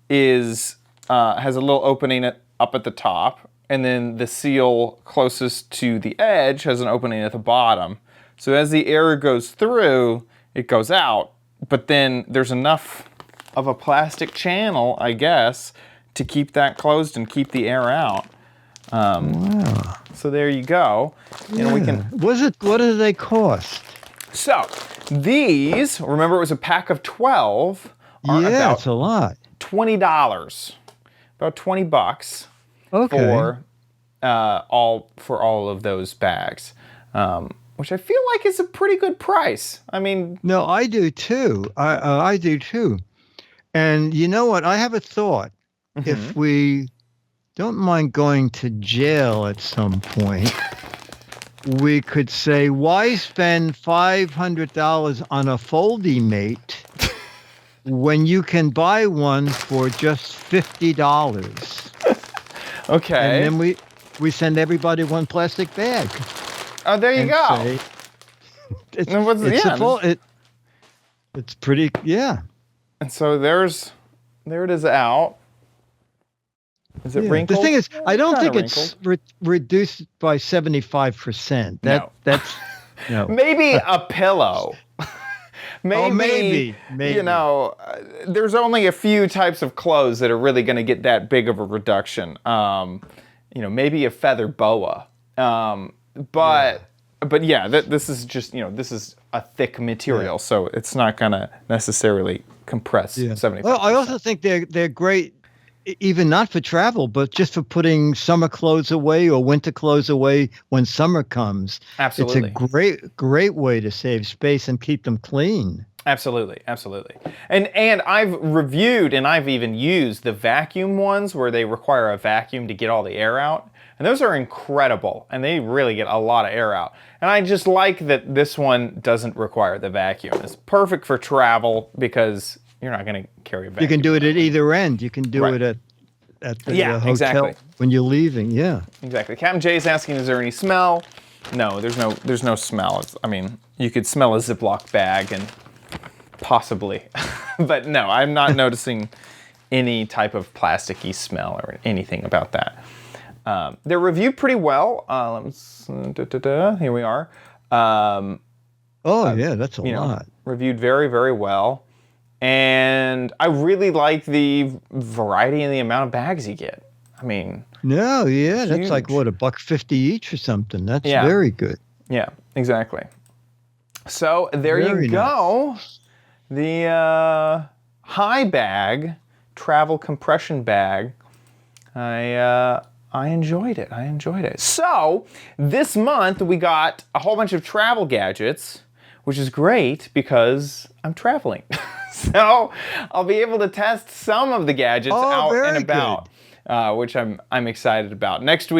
is has a little opening up at the top, and then the seal closest to the edge has an opening at the bottom. So as the air goes through, it goes out, but then there's enough of a plastic channel, I guess, to keep that closed and keep the air out. Wow. So there you go. And we can. What do they cost? So these, remember, it was a pack of 12. Are Yeah, about it's a lot. $20, about $20 Okay. for all of those bags, which I feel like is a pretty good price. I mean, No, I do too. I do too. And you know what? I have a thought. If we don't mind going to jail at some point, we could say, why spend $500 on a Foldy-Mate when you can buy one for just $50? okay. And then we send everybody one plastic bag. Oh, there you and go. say, it's, And what's- it's, yeah, a full, it's pretty, yeah. And so there it is out. Is it Yeah. wrinkled? The thing is, I don't Kinda think it's reduced by 75%. No. That's no. Maybe a pillow. Maybe. You know, there's only a few types of clothes that are really going to get that big of a reduction. You know, maybe a feather boa. But yeah, this is just, you know, this is a thick material, so it's not going to necessarily compress 75%. Well, I also think they're great even not for travel, but just for putting summer clothes away or winter clothes away when summer comes. Absolutely. It's a great way to save space and keep them clean. Absolutely, absolutely. And I've reviewed and I've even used the vacuum ones where they require a vacuum to get all the air out. And those are incredible, and they really get a lot of air out. And I just like that this one doesn't require the vacuum. It's perfect for travel because you're not going to carry a vacuum. You can do it at either end. You can do it at the hotel exactly. when you're leaving. Yeah, exactly. Captain Jay is asking, is there any smell? No, there's no smell. I mean, you could smell a Ziploc bag and possibly, but no, I'm not noticing any type of plasticky smell or anything about that. They're reviewed pretty well. Here we are. Yeah, that's a lot. Reviewed very, very well. And I really like the variety and the amount of bags you get. I mean, that's like what, $1.50 each or something. That's very good. Yeah, exactly. So there you go. Nice. The high bag, travel compression bag. I enjoyed it. So this month we got a whole bunch of travel gadgets, which is great because I'm traveling. So I'll be able to test some of the gadgets out and about, which I'm excited about. Next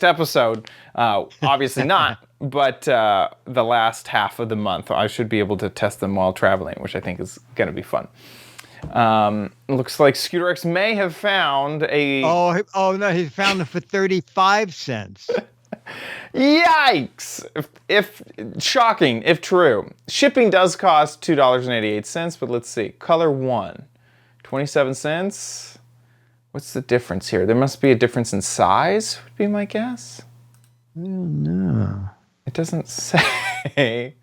episode, obviously not, but the last half of the month, I should be able to test them while traveling, which I think is going to be fun. Looks like Scooter X may have found a... Oh no, he found it for 35 cents. Yikes! If shocking, if true. Shipping does cost $2.88, but let's see. Color 1, 27 cents. What's the difference here? There must be a difference in size, would be my guess. No. It doesn't say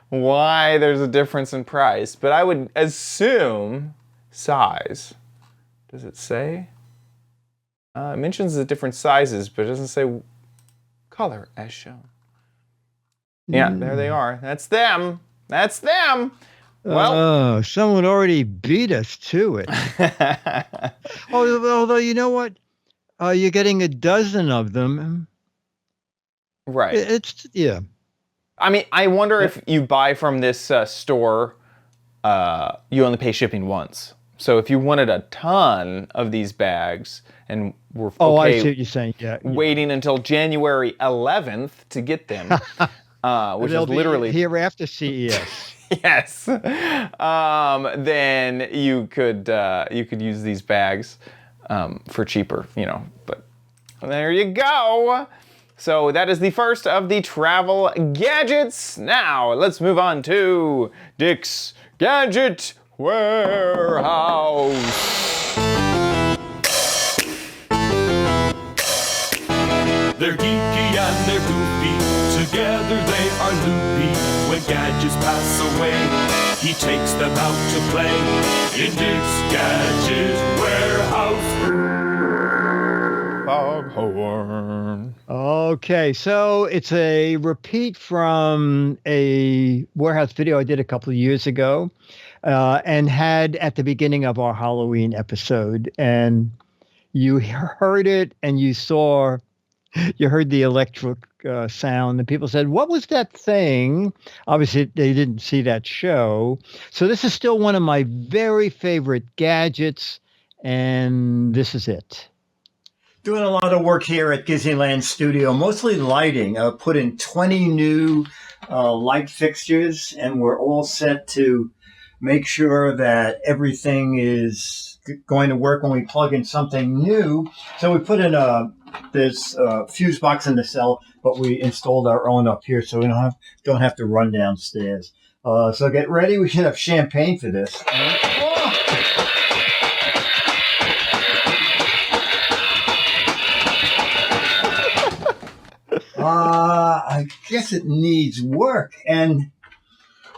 why there's a difference in price, but I would assume size. Does it say? It mentions the different sizes, but it doesn't say color as shown. Yeah, there they are. That's them. Well, someone already beat us to it. Although you know what? You're getting a dozen of them. Right. Yeah. I mean, I wonder if you buy from this store, you only pay shipping once. So if you wanted a ton of these bags and were I see what you're saying. Yeah. Waiting until January 11th to get them, which is literally here after CES. Yes. Then you could use these bags for cheaper, But there you go. So that is the first of the travel gadgets. Now let's move on to Dick's Gadget Warehouse. They're geeky and they're goofy, together they are loopy. When gadgets pass away, he takes them out to play in Dick's Gadget Warehouse. Foghorn. Okay, so it's a repeat from a warehouse video I did a couple of years ago, and had at the beginning of our Halloween episode. And you heard it, and you heard the electric sound, and people said, "What was that thing?" Obviously, they didn't see that show. So this is still one of my very favorite gadgets, and this is it. Doing a lot of work here at Gizzyland Studio, mostly lighting. Put in 20 new light fixtures, and we're all set to make sure that everything is going to work when we plug in something new. So we put in this fuse box in the cell, but we installed our own up here, so we don't have to run downstairs. So get ready. We should have champagne for this. I guess it needs work. And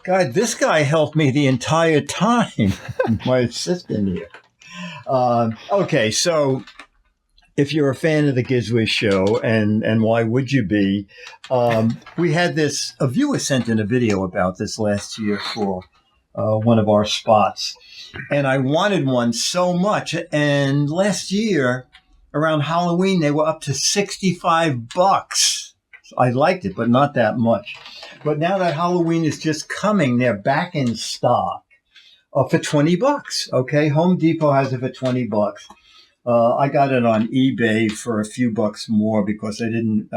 God, this guy helped me the entire time. My assistant here. Okay, so if you're a fan of the Giz Wiz show, and why would you be? We had a viewer sent in a video about this last year for one of our spots. And I wanted one so much. And last year, around Halloween, they were up to $65. I liked it, but not that much. But now that Halloween is just coming, they're back in stock for $20. Okay, Home Depot has it for $20. I got it on eBay for a few bucks more because I didn't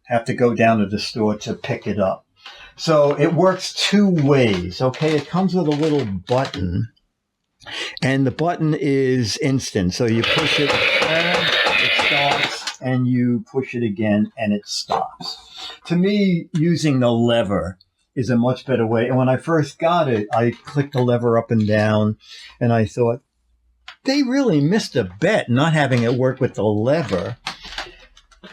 have to go down to the store to pick it up. So it works two ways. Okay, it comes with a little button, and the button is instant. So you push it, and it starts, and you push it again, and it stops. To me, using the lever is a much better way. And when I first got it, I clicked the lever up and down, and I thought, they really missed a bet not having it work with the lever.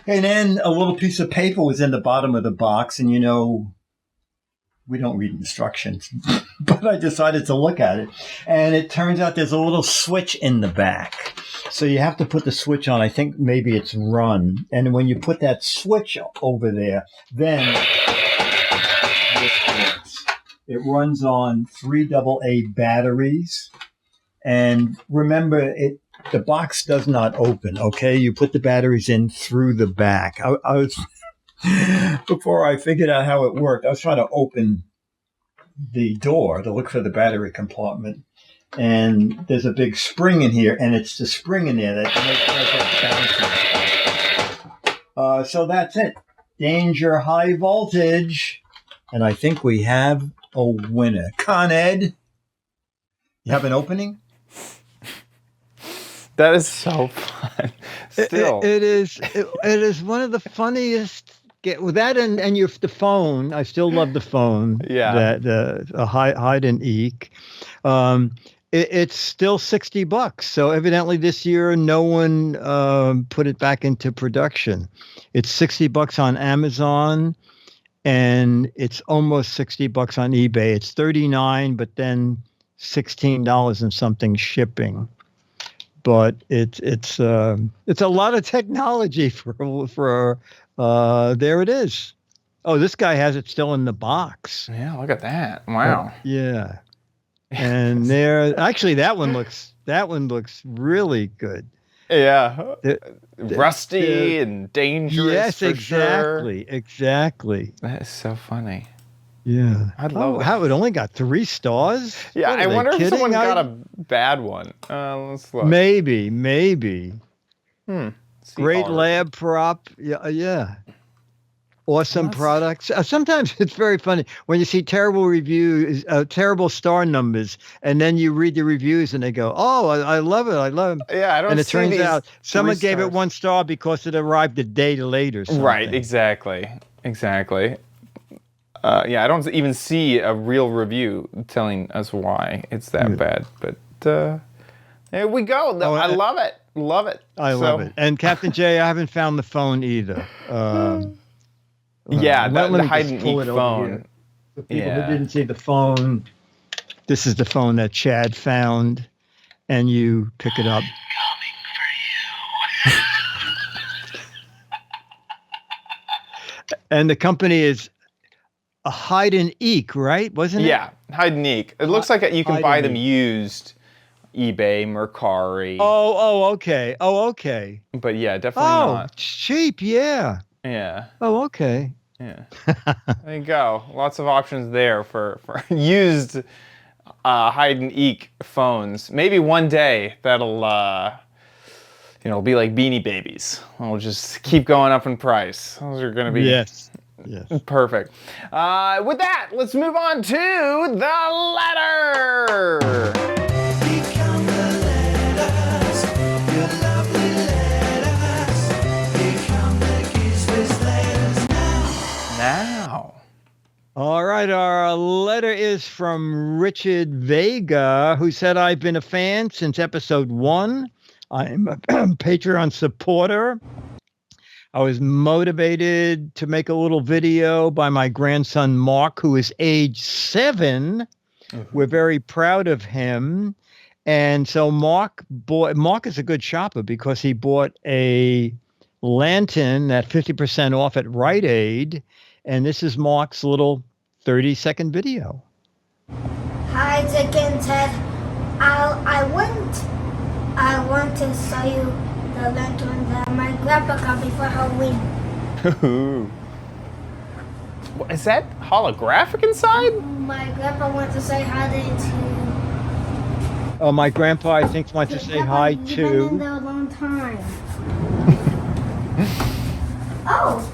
And then a little piece of paper was in the bottom of the box, and we don't read instructions, but I decided to look at it. And it turns out there's a little switch in the back. So you have to put the switch on. I think maybe it's run. And when you put that switch over there, then this works. It runs on 3 AA batteries. And remember, the box does not open, okay? You put the batteries in through the back. I was before I figured out how it worked, I was trying to open the door to look for the battery compartment. And there's a big spring in here, and it's the spring in there that makes it bounce. So that's it. Danger, high voltage. And I think we have a winner. Con Ed, you have an opening? That is so fun. Still, It is one of the funniest. With that and the phone, I still love the phone. Yeah. That hide and eek. It's still $60. So evidently this year no one put it back into production. It's $60 on Amazon, and it's almost $60 on eBay. It's $39, but then $16 and something shipping. But it's a lot of technology for there it is. Oh, this guy has it still in the box. yeah, look at that. Wow. Yeah. And that one looks really good. Yeah. Rusty and dangerous. Yes, for exactly. Sure. Exactly. That is so funny. Yeah. I'd love it. How it only got 3 stars? Yeah, What, are I they wonder if kidding? someone got a bad one. Let's look. Maybe. Great art. lab prop. Yeah. Awesome products. Sometimes it's very funny when you see terrible reviews, terrible star numbers, and then you read the reviews and they go, "Oh, I love it. I love it." Yeah, I don't. And it see turns these out someone 3 gave it stars. 1 star because it arrived a day later. Right. Exactly. Yeah, I don't even see a real review telling us why it's that bad. But there we go. I love it. Love it. I love it. And Captain J, I haven't found the phone either. Yeah, let the me hide just and pull eek it over phone. here. For people who didn't see the phone, this is the phone that Chad found, and you pick it up. And the company is a hide and eek, right? Wasn't it? Yeah, hide and eek. It looks like you can Hide buy and them used, eBay, Mercari. Okay. But yeah, definitely not. Cheap, yeah. Yeah. Oh, okay. Yeah. There you go. Lots of options there for used hide and eek phones. Maybe one day that'll be like Beanie Babies. It'll just keep going up in price. Those are going to be Yes. perfect. With that, let's move on to the letter. Become the letters, your lovely letters. Become the Giz Wiz letters Now. All right, our letter is from Richard Vega, who said, I've been a fan since episode 1. I'm a Patreon supporter. I was motivated to make a little video by my grandson, Mark, who is age 7. Mm-hmm. We're very proud of him. And so Mark is a good shopper because he bought a lantern at 50% off at Rite Aid. And this is Mark's little 30-second video. Hi, Dick and Ted. I want to show you the lantern that my grandpa got me for Halloween. Ooh. Is that holographic inside? My grandpa wants to say hi to. Oh, my grandpa, I think, wants to say hi You've been in to. there a long time. Oh.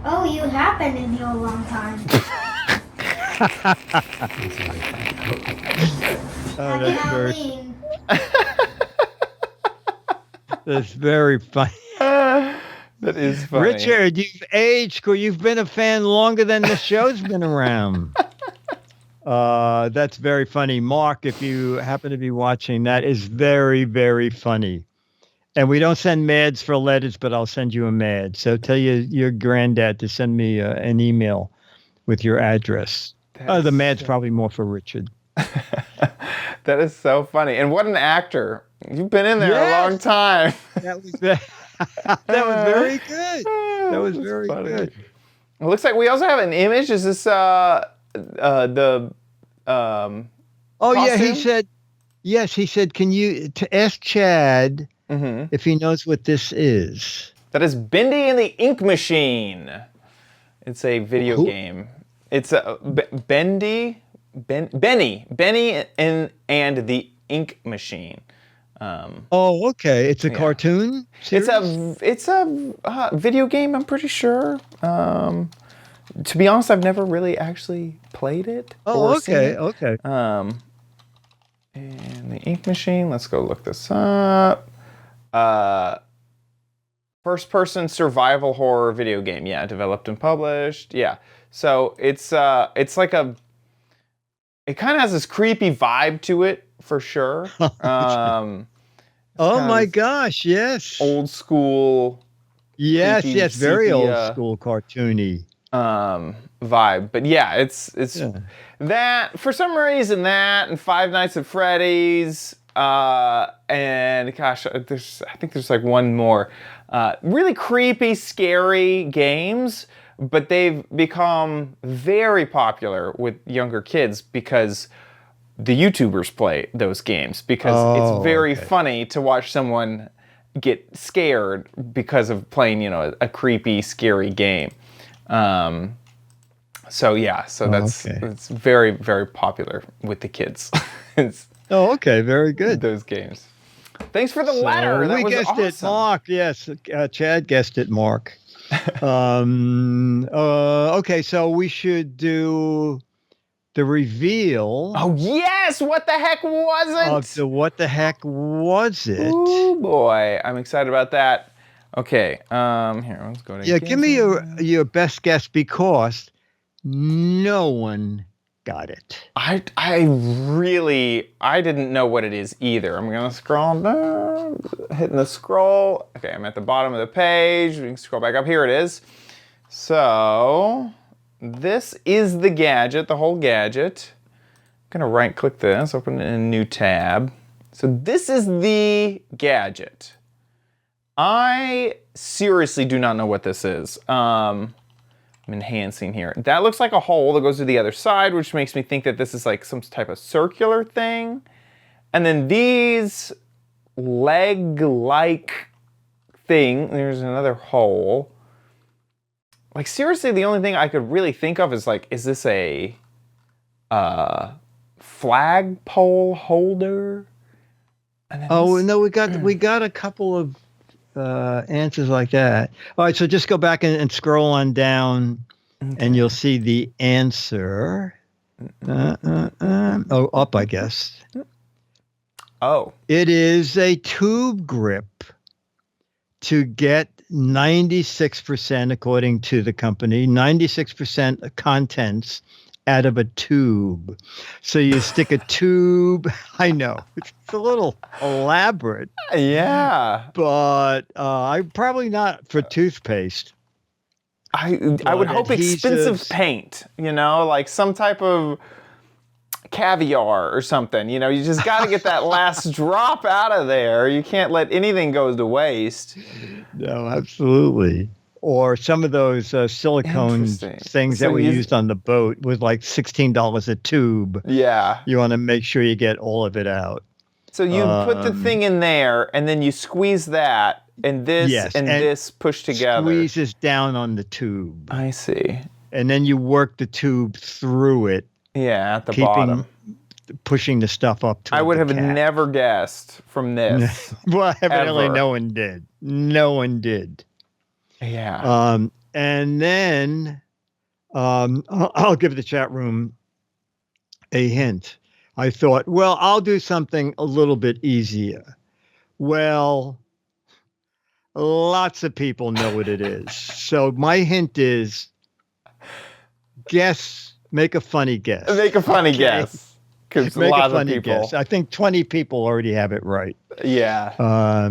Oh, you have been in here a long time. Happy Halloween. That's very funny. That is funny. Richard, you've aged. You've been a fan longer than the show's been around. That's very funny. Mark, if you happen to be watching, that is very, very funny. And we don't send mads for letters, but I'll send you a mad. So tell your granddad to send me an email with your address. The mad's probably more for Richard. That is so funny. And what an actor. You've been in there a long time. That was very good. That was very good. It looks like we also have an image. Is this Oh, costume? yeah, he said, yes, he said, can you ask Chad if he knows what this is? That is Bendy and the Ink Machine. It's a video game. It's Benny and the Ink Machine. Oh, okay. It's a cartoon series? It's a video game, I'm pretty sure. To be honest, I've never really actually played it. Oh, okay, okay. And the Ink Machine, let's go look this up. First-person survival horror video game. Yeah, developed and published. Yeah. So it's like it kind of has this creepy vibe to it for sure. Oh my gosh, yes. Old school. Yes, creepy, very sepia, old school cartoony. Vibe. But yeah, it's that for some reason that and Five Nights at Freddy's and gosh, I think there's like one more. Really creepy, scary games, but they've become very popular with younger kids because the YouTubers play those games because it's very funny to watch someone get scared because of playing, a creepy, scary game. It's very, very popular with the kids. Very good. Those games. Thanks for the letter. That We was guessed awesome. it, Mark. Yes, Chad guessed it, Mark. Okay, so we should do the reveal. Oh yes! What the heck was it? What the heck was it? Oh boy, I'm excited about that. Okay, here, let's go to. Yeah, give me your best guess because no one got it. I didn't know what it is either. I'm gonna scroll down, hitting the scroll. Okay, I'm at the bottom of the page. We can scroll back up. Here it is. So this is the gadget, the whole gadget. I'm gonna right click this, open it in a new tab. So this is the gadget. I seriously do not know what this is. I'm enhancing here. That looks like a hole that goes to the other side, which makes me think that this is like some type of circular thing. And then these leg-like thing, there's another hole. Like seriously, the only thing I could really think of is like, is this a flagpole holder? No, we got a couple of answers like that. All right, so just go back and scroll on down, and you'll see the answer. Up, I guess. Oh. It is a tube grip to get 96%, according to the company, 96% contents out of a tube. So you stick a tube. I know it's a little elaborate. Yeah, but I'm probably not for toothpaste. I would hope expensive paint. Like some type of caviar or something. You just got to get that last drop out of there. You can't let anything go to waste. No, absolutely. or some of those silicone Interesting. things So that were you- used on the boat was like $16 a tube. Yeah. You want to make sure you get all of it out. So you put the thing in there, and then you squeeze that, and this Yes, and and this push together. Squeezes down on the tube. I see. And then you work the tube through it, Yeah, at the bottom. pushing the stuff up to I would the have cat. never guessed from this. Well, evidently ever. no one did. No one did. Yeah. And then I'll give the chat room a hint. I thought, well, I'll do something a little bit easier. Well, lots of people know what it is. So my hint is make a funny guess. Make a funny guess. Because a Make lot a of funny people. guess. I think 20 people already have it right. Yeah.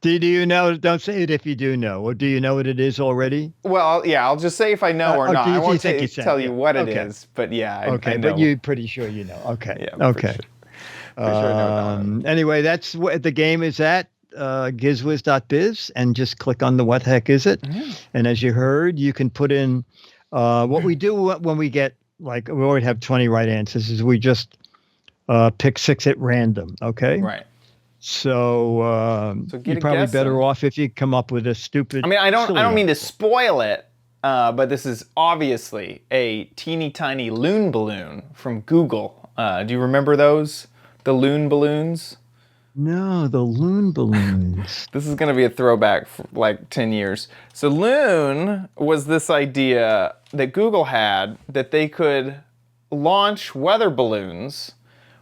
Do you know? Don't say it if you do know. Or do you know what it is already? Well, yeah, I'll just say if I know or not. do you I won't think you said tell it? you what it Okay. is, but yeah, I Okay, know. but you're pretty sure you know. Okay. Yeah, for okay. sure. For sure I know that. Anyway, that's what the game is at. Gizwiz.biz, and just click on the what the heck is it? And as you heard, you can put in what we do when we get, like, we already have 20 right answers, is we just pick 6 at random. Okay. Right. So, get you're a probably guess better then. off if you come up with a stupid. I mean, I don't silly mean to answer. spoil it, but this is obviously a teeny tiny loon balloon from Google. Do you remember those? The loon balloons? No, the loon balloons. This is going to be a throwback for like 10 years. So loon was this idea that Google had that they could launch weather balloons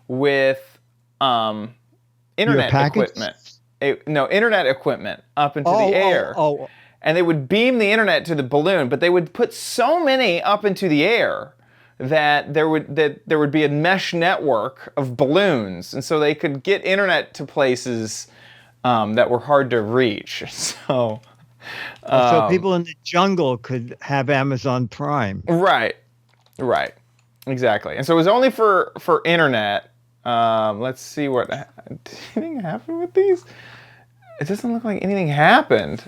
with internet package? equipment. Internet equipment up into the air. And they would beam the internet to the balloon, but they would put so many up into the air that there would be a mesh network of balloons, and so they could get internet to places that were hard to reach. So People in the jungle could have Amazon Prime. right, exactly. And so it was only for internet. Let's see what did anything happen with these. It doesn't look like anything happened.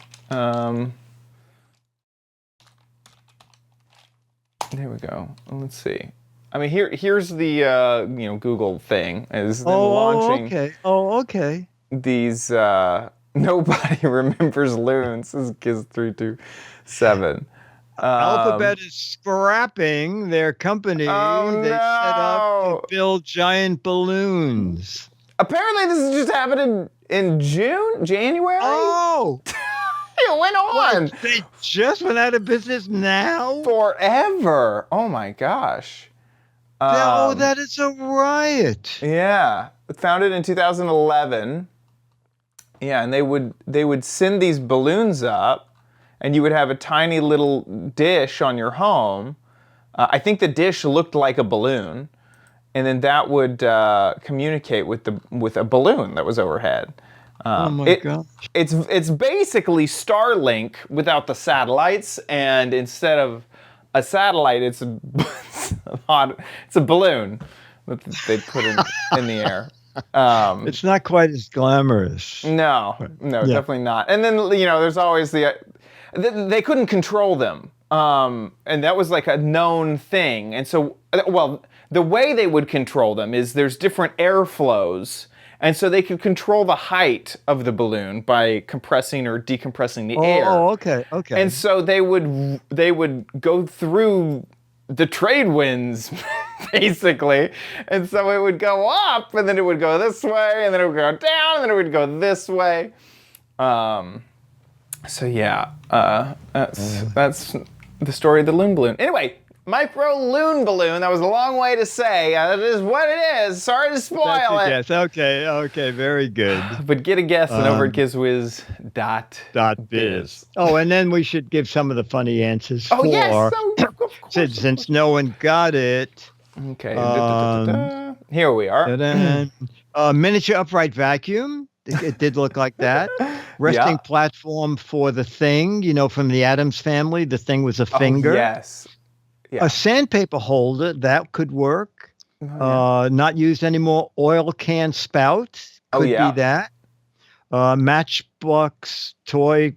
There we go. Let's see. I mean, here's the Google thing. This is them launching okay. these. Nobody remembers loons. This is Giz327. Alphabet is scrapping their company. Oh, They set up no. to build giant balloons. Apparently, this is just happening in January. Oh, It went on they just went out of business now? forever. Oh my gosh. That is a riot. Yeah, founded in 2011. Yeah, and they would send these balloons up, and you would have a tiny little dish on your home. I think the dish looked like a balloon, and then that would communicate with a balloon that was overhead. Oh my gosh. It's basically Starlink without the satellites, and instead of a satellite, it's a balloon that they put in the air. It's not quite as glamorous. No, definitely not. And then there's always they couldn't control them, and that was like a known thing. And so, the way they would control them is there's different airflows. And so they could control the height of the balloon by compressing or decompressing the air. Oh, okay. And so they would go through the trade winds, basically. And so it would go up, and then it would go this way, and then it would go down, and then it would go this way. So yeah, that's the story of the loon balloon. Anyway. Micro loon balloon. That was a long way to say. That is what it is. Sorry to spoil it. Yes. Okay. Very good. But get a guess over at gizwiz.biz. Oh, and then we should give some of the funny answers Oh, yes. Of course. since no one got it. Okay. Here we are. Miniature upright vacuum. It did look like that. Resting platform for the Thing, from the Addams Family. The Thing was a finger. Oh, yes. Yeah. A sandpaper holder, that could work. Not used anymore. Oil can spout. Could be that. Matchbox toy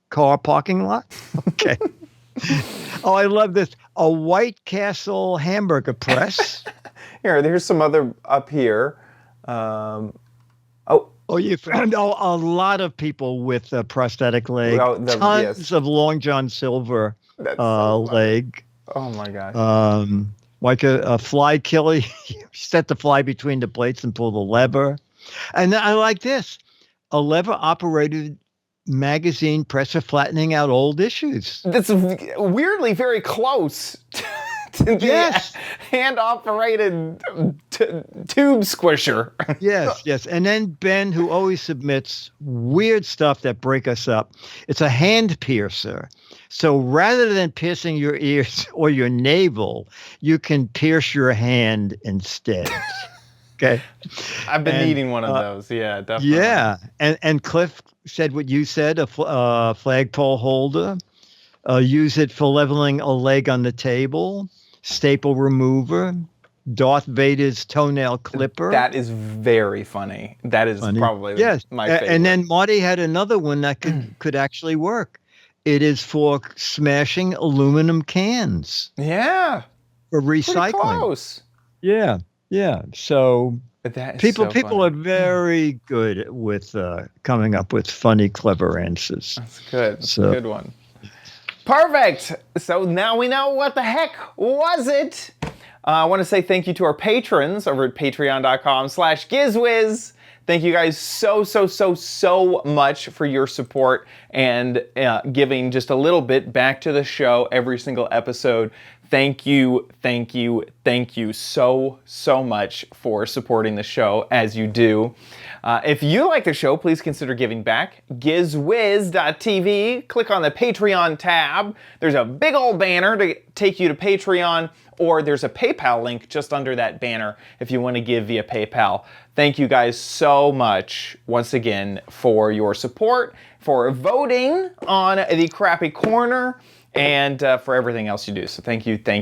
car parking lot. Okay. Oh, I love this. A White Castle hamburger press. Here's some other up here. Oh, you found a lot of people with a prosthetic leg. Tons of Long John Silver leg. Oh my gosh. Like a fly killer. You set the fly between the plates and pull the lever. And I like this. A lever-operated magazine presser flattening out old issues. That's weirdly very close to the hand-operated tube squisher. Yes. And then Ben, who always submits weird stuff that break us up. It's a hand piercer. So rather than piercing your ears or your navel, you can pierce your hand instead. Okay. I've been needing one of those. Yeah, definitely. Yeah. And Cliff said what you said, a flagpole holder. Use it for leveling a leg on the table. Staple remover. Darth Vader's toenail clipper. That is very funny. That is probably my favorite. And then Marty had another one that could actually work. It is for smashing aluminum cans. Yeah. For recycling. Pretty close. Yeah. So people are very good with coming up with funny, clever answers. That's good. That's a good one. Perfect. So now we know what the heck was it. I want to say thank you to our patrons over at patreon.com/Giz Wiz. Thank you guys so much for your support and giving just a little bit back to the show every single episode. Thank you so much for supporting the show as you do. If you like the show, please consider giving back. GizWiz.tv. Click on the Patreon tab. There's a big old banner to take you to Patreon, or there's a PayPal link just under that banner if you want to give via PayPal. Thank you guys so much once again for your support, for voting on the Crappy Corner, and for everything else you do. So thank you. Head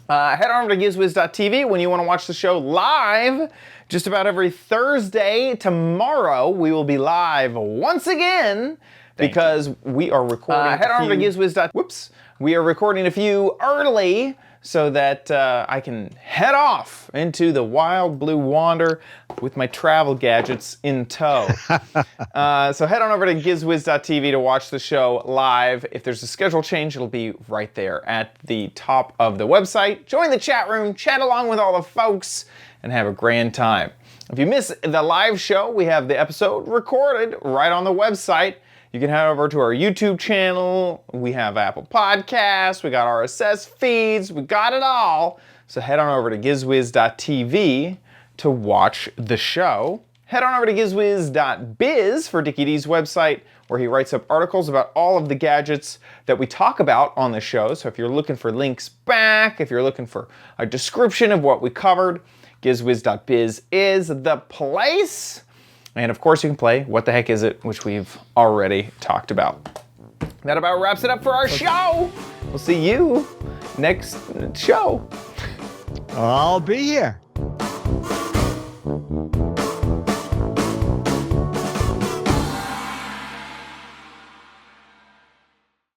on over to GizWiz.tv when you want to watch the show live. Just about every Thursday. Tomorrow we will be live once again because we are recording. Head on over to GizWiz. Whoops. We are recording a few early so that I can head off into the wild blue wander with my travel gadgets in tow. So head on over to GizWiz.tv to watch the show live. If there's a schedule change, it'll be right there at the top of the website. Join the chat room, chat along with all the folks, and have a grand time. If you miss the live show, we have the episode recorded right on the website. You can head over to our YouTube channel. We have Apple Podcasts. We got RSS feeds. We got it all. So head on over to GizWiz.tv to watch the show. Head on over to GizWiz.biz for Dickie D's website, where he writes up articles about all of the gadgets that we talk about on the show. So if you're looking for links back, if you're looking for a description of what we covered, GizWiz.biz is the place. And of course you can play What the Heck Is It, which we've already talked about. That about wraps it up for our show. We'll see you next show. I'll be here.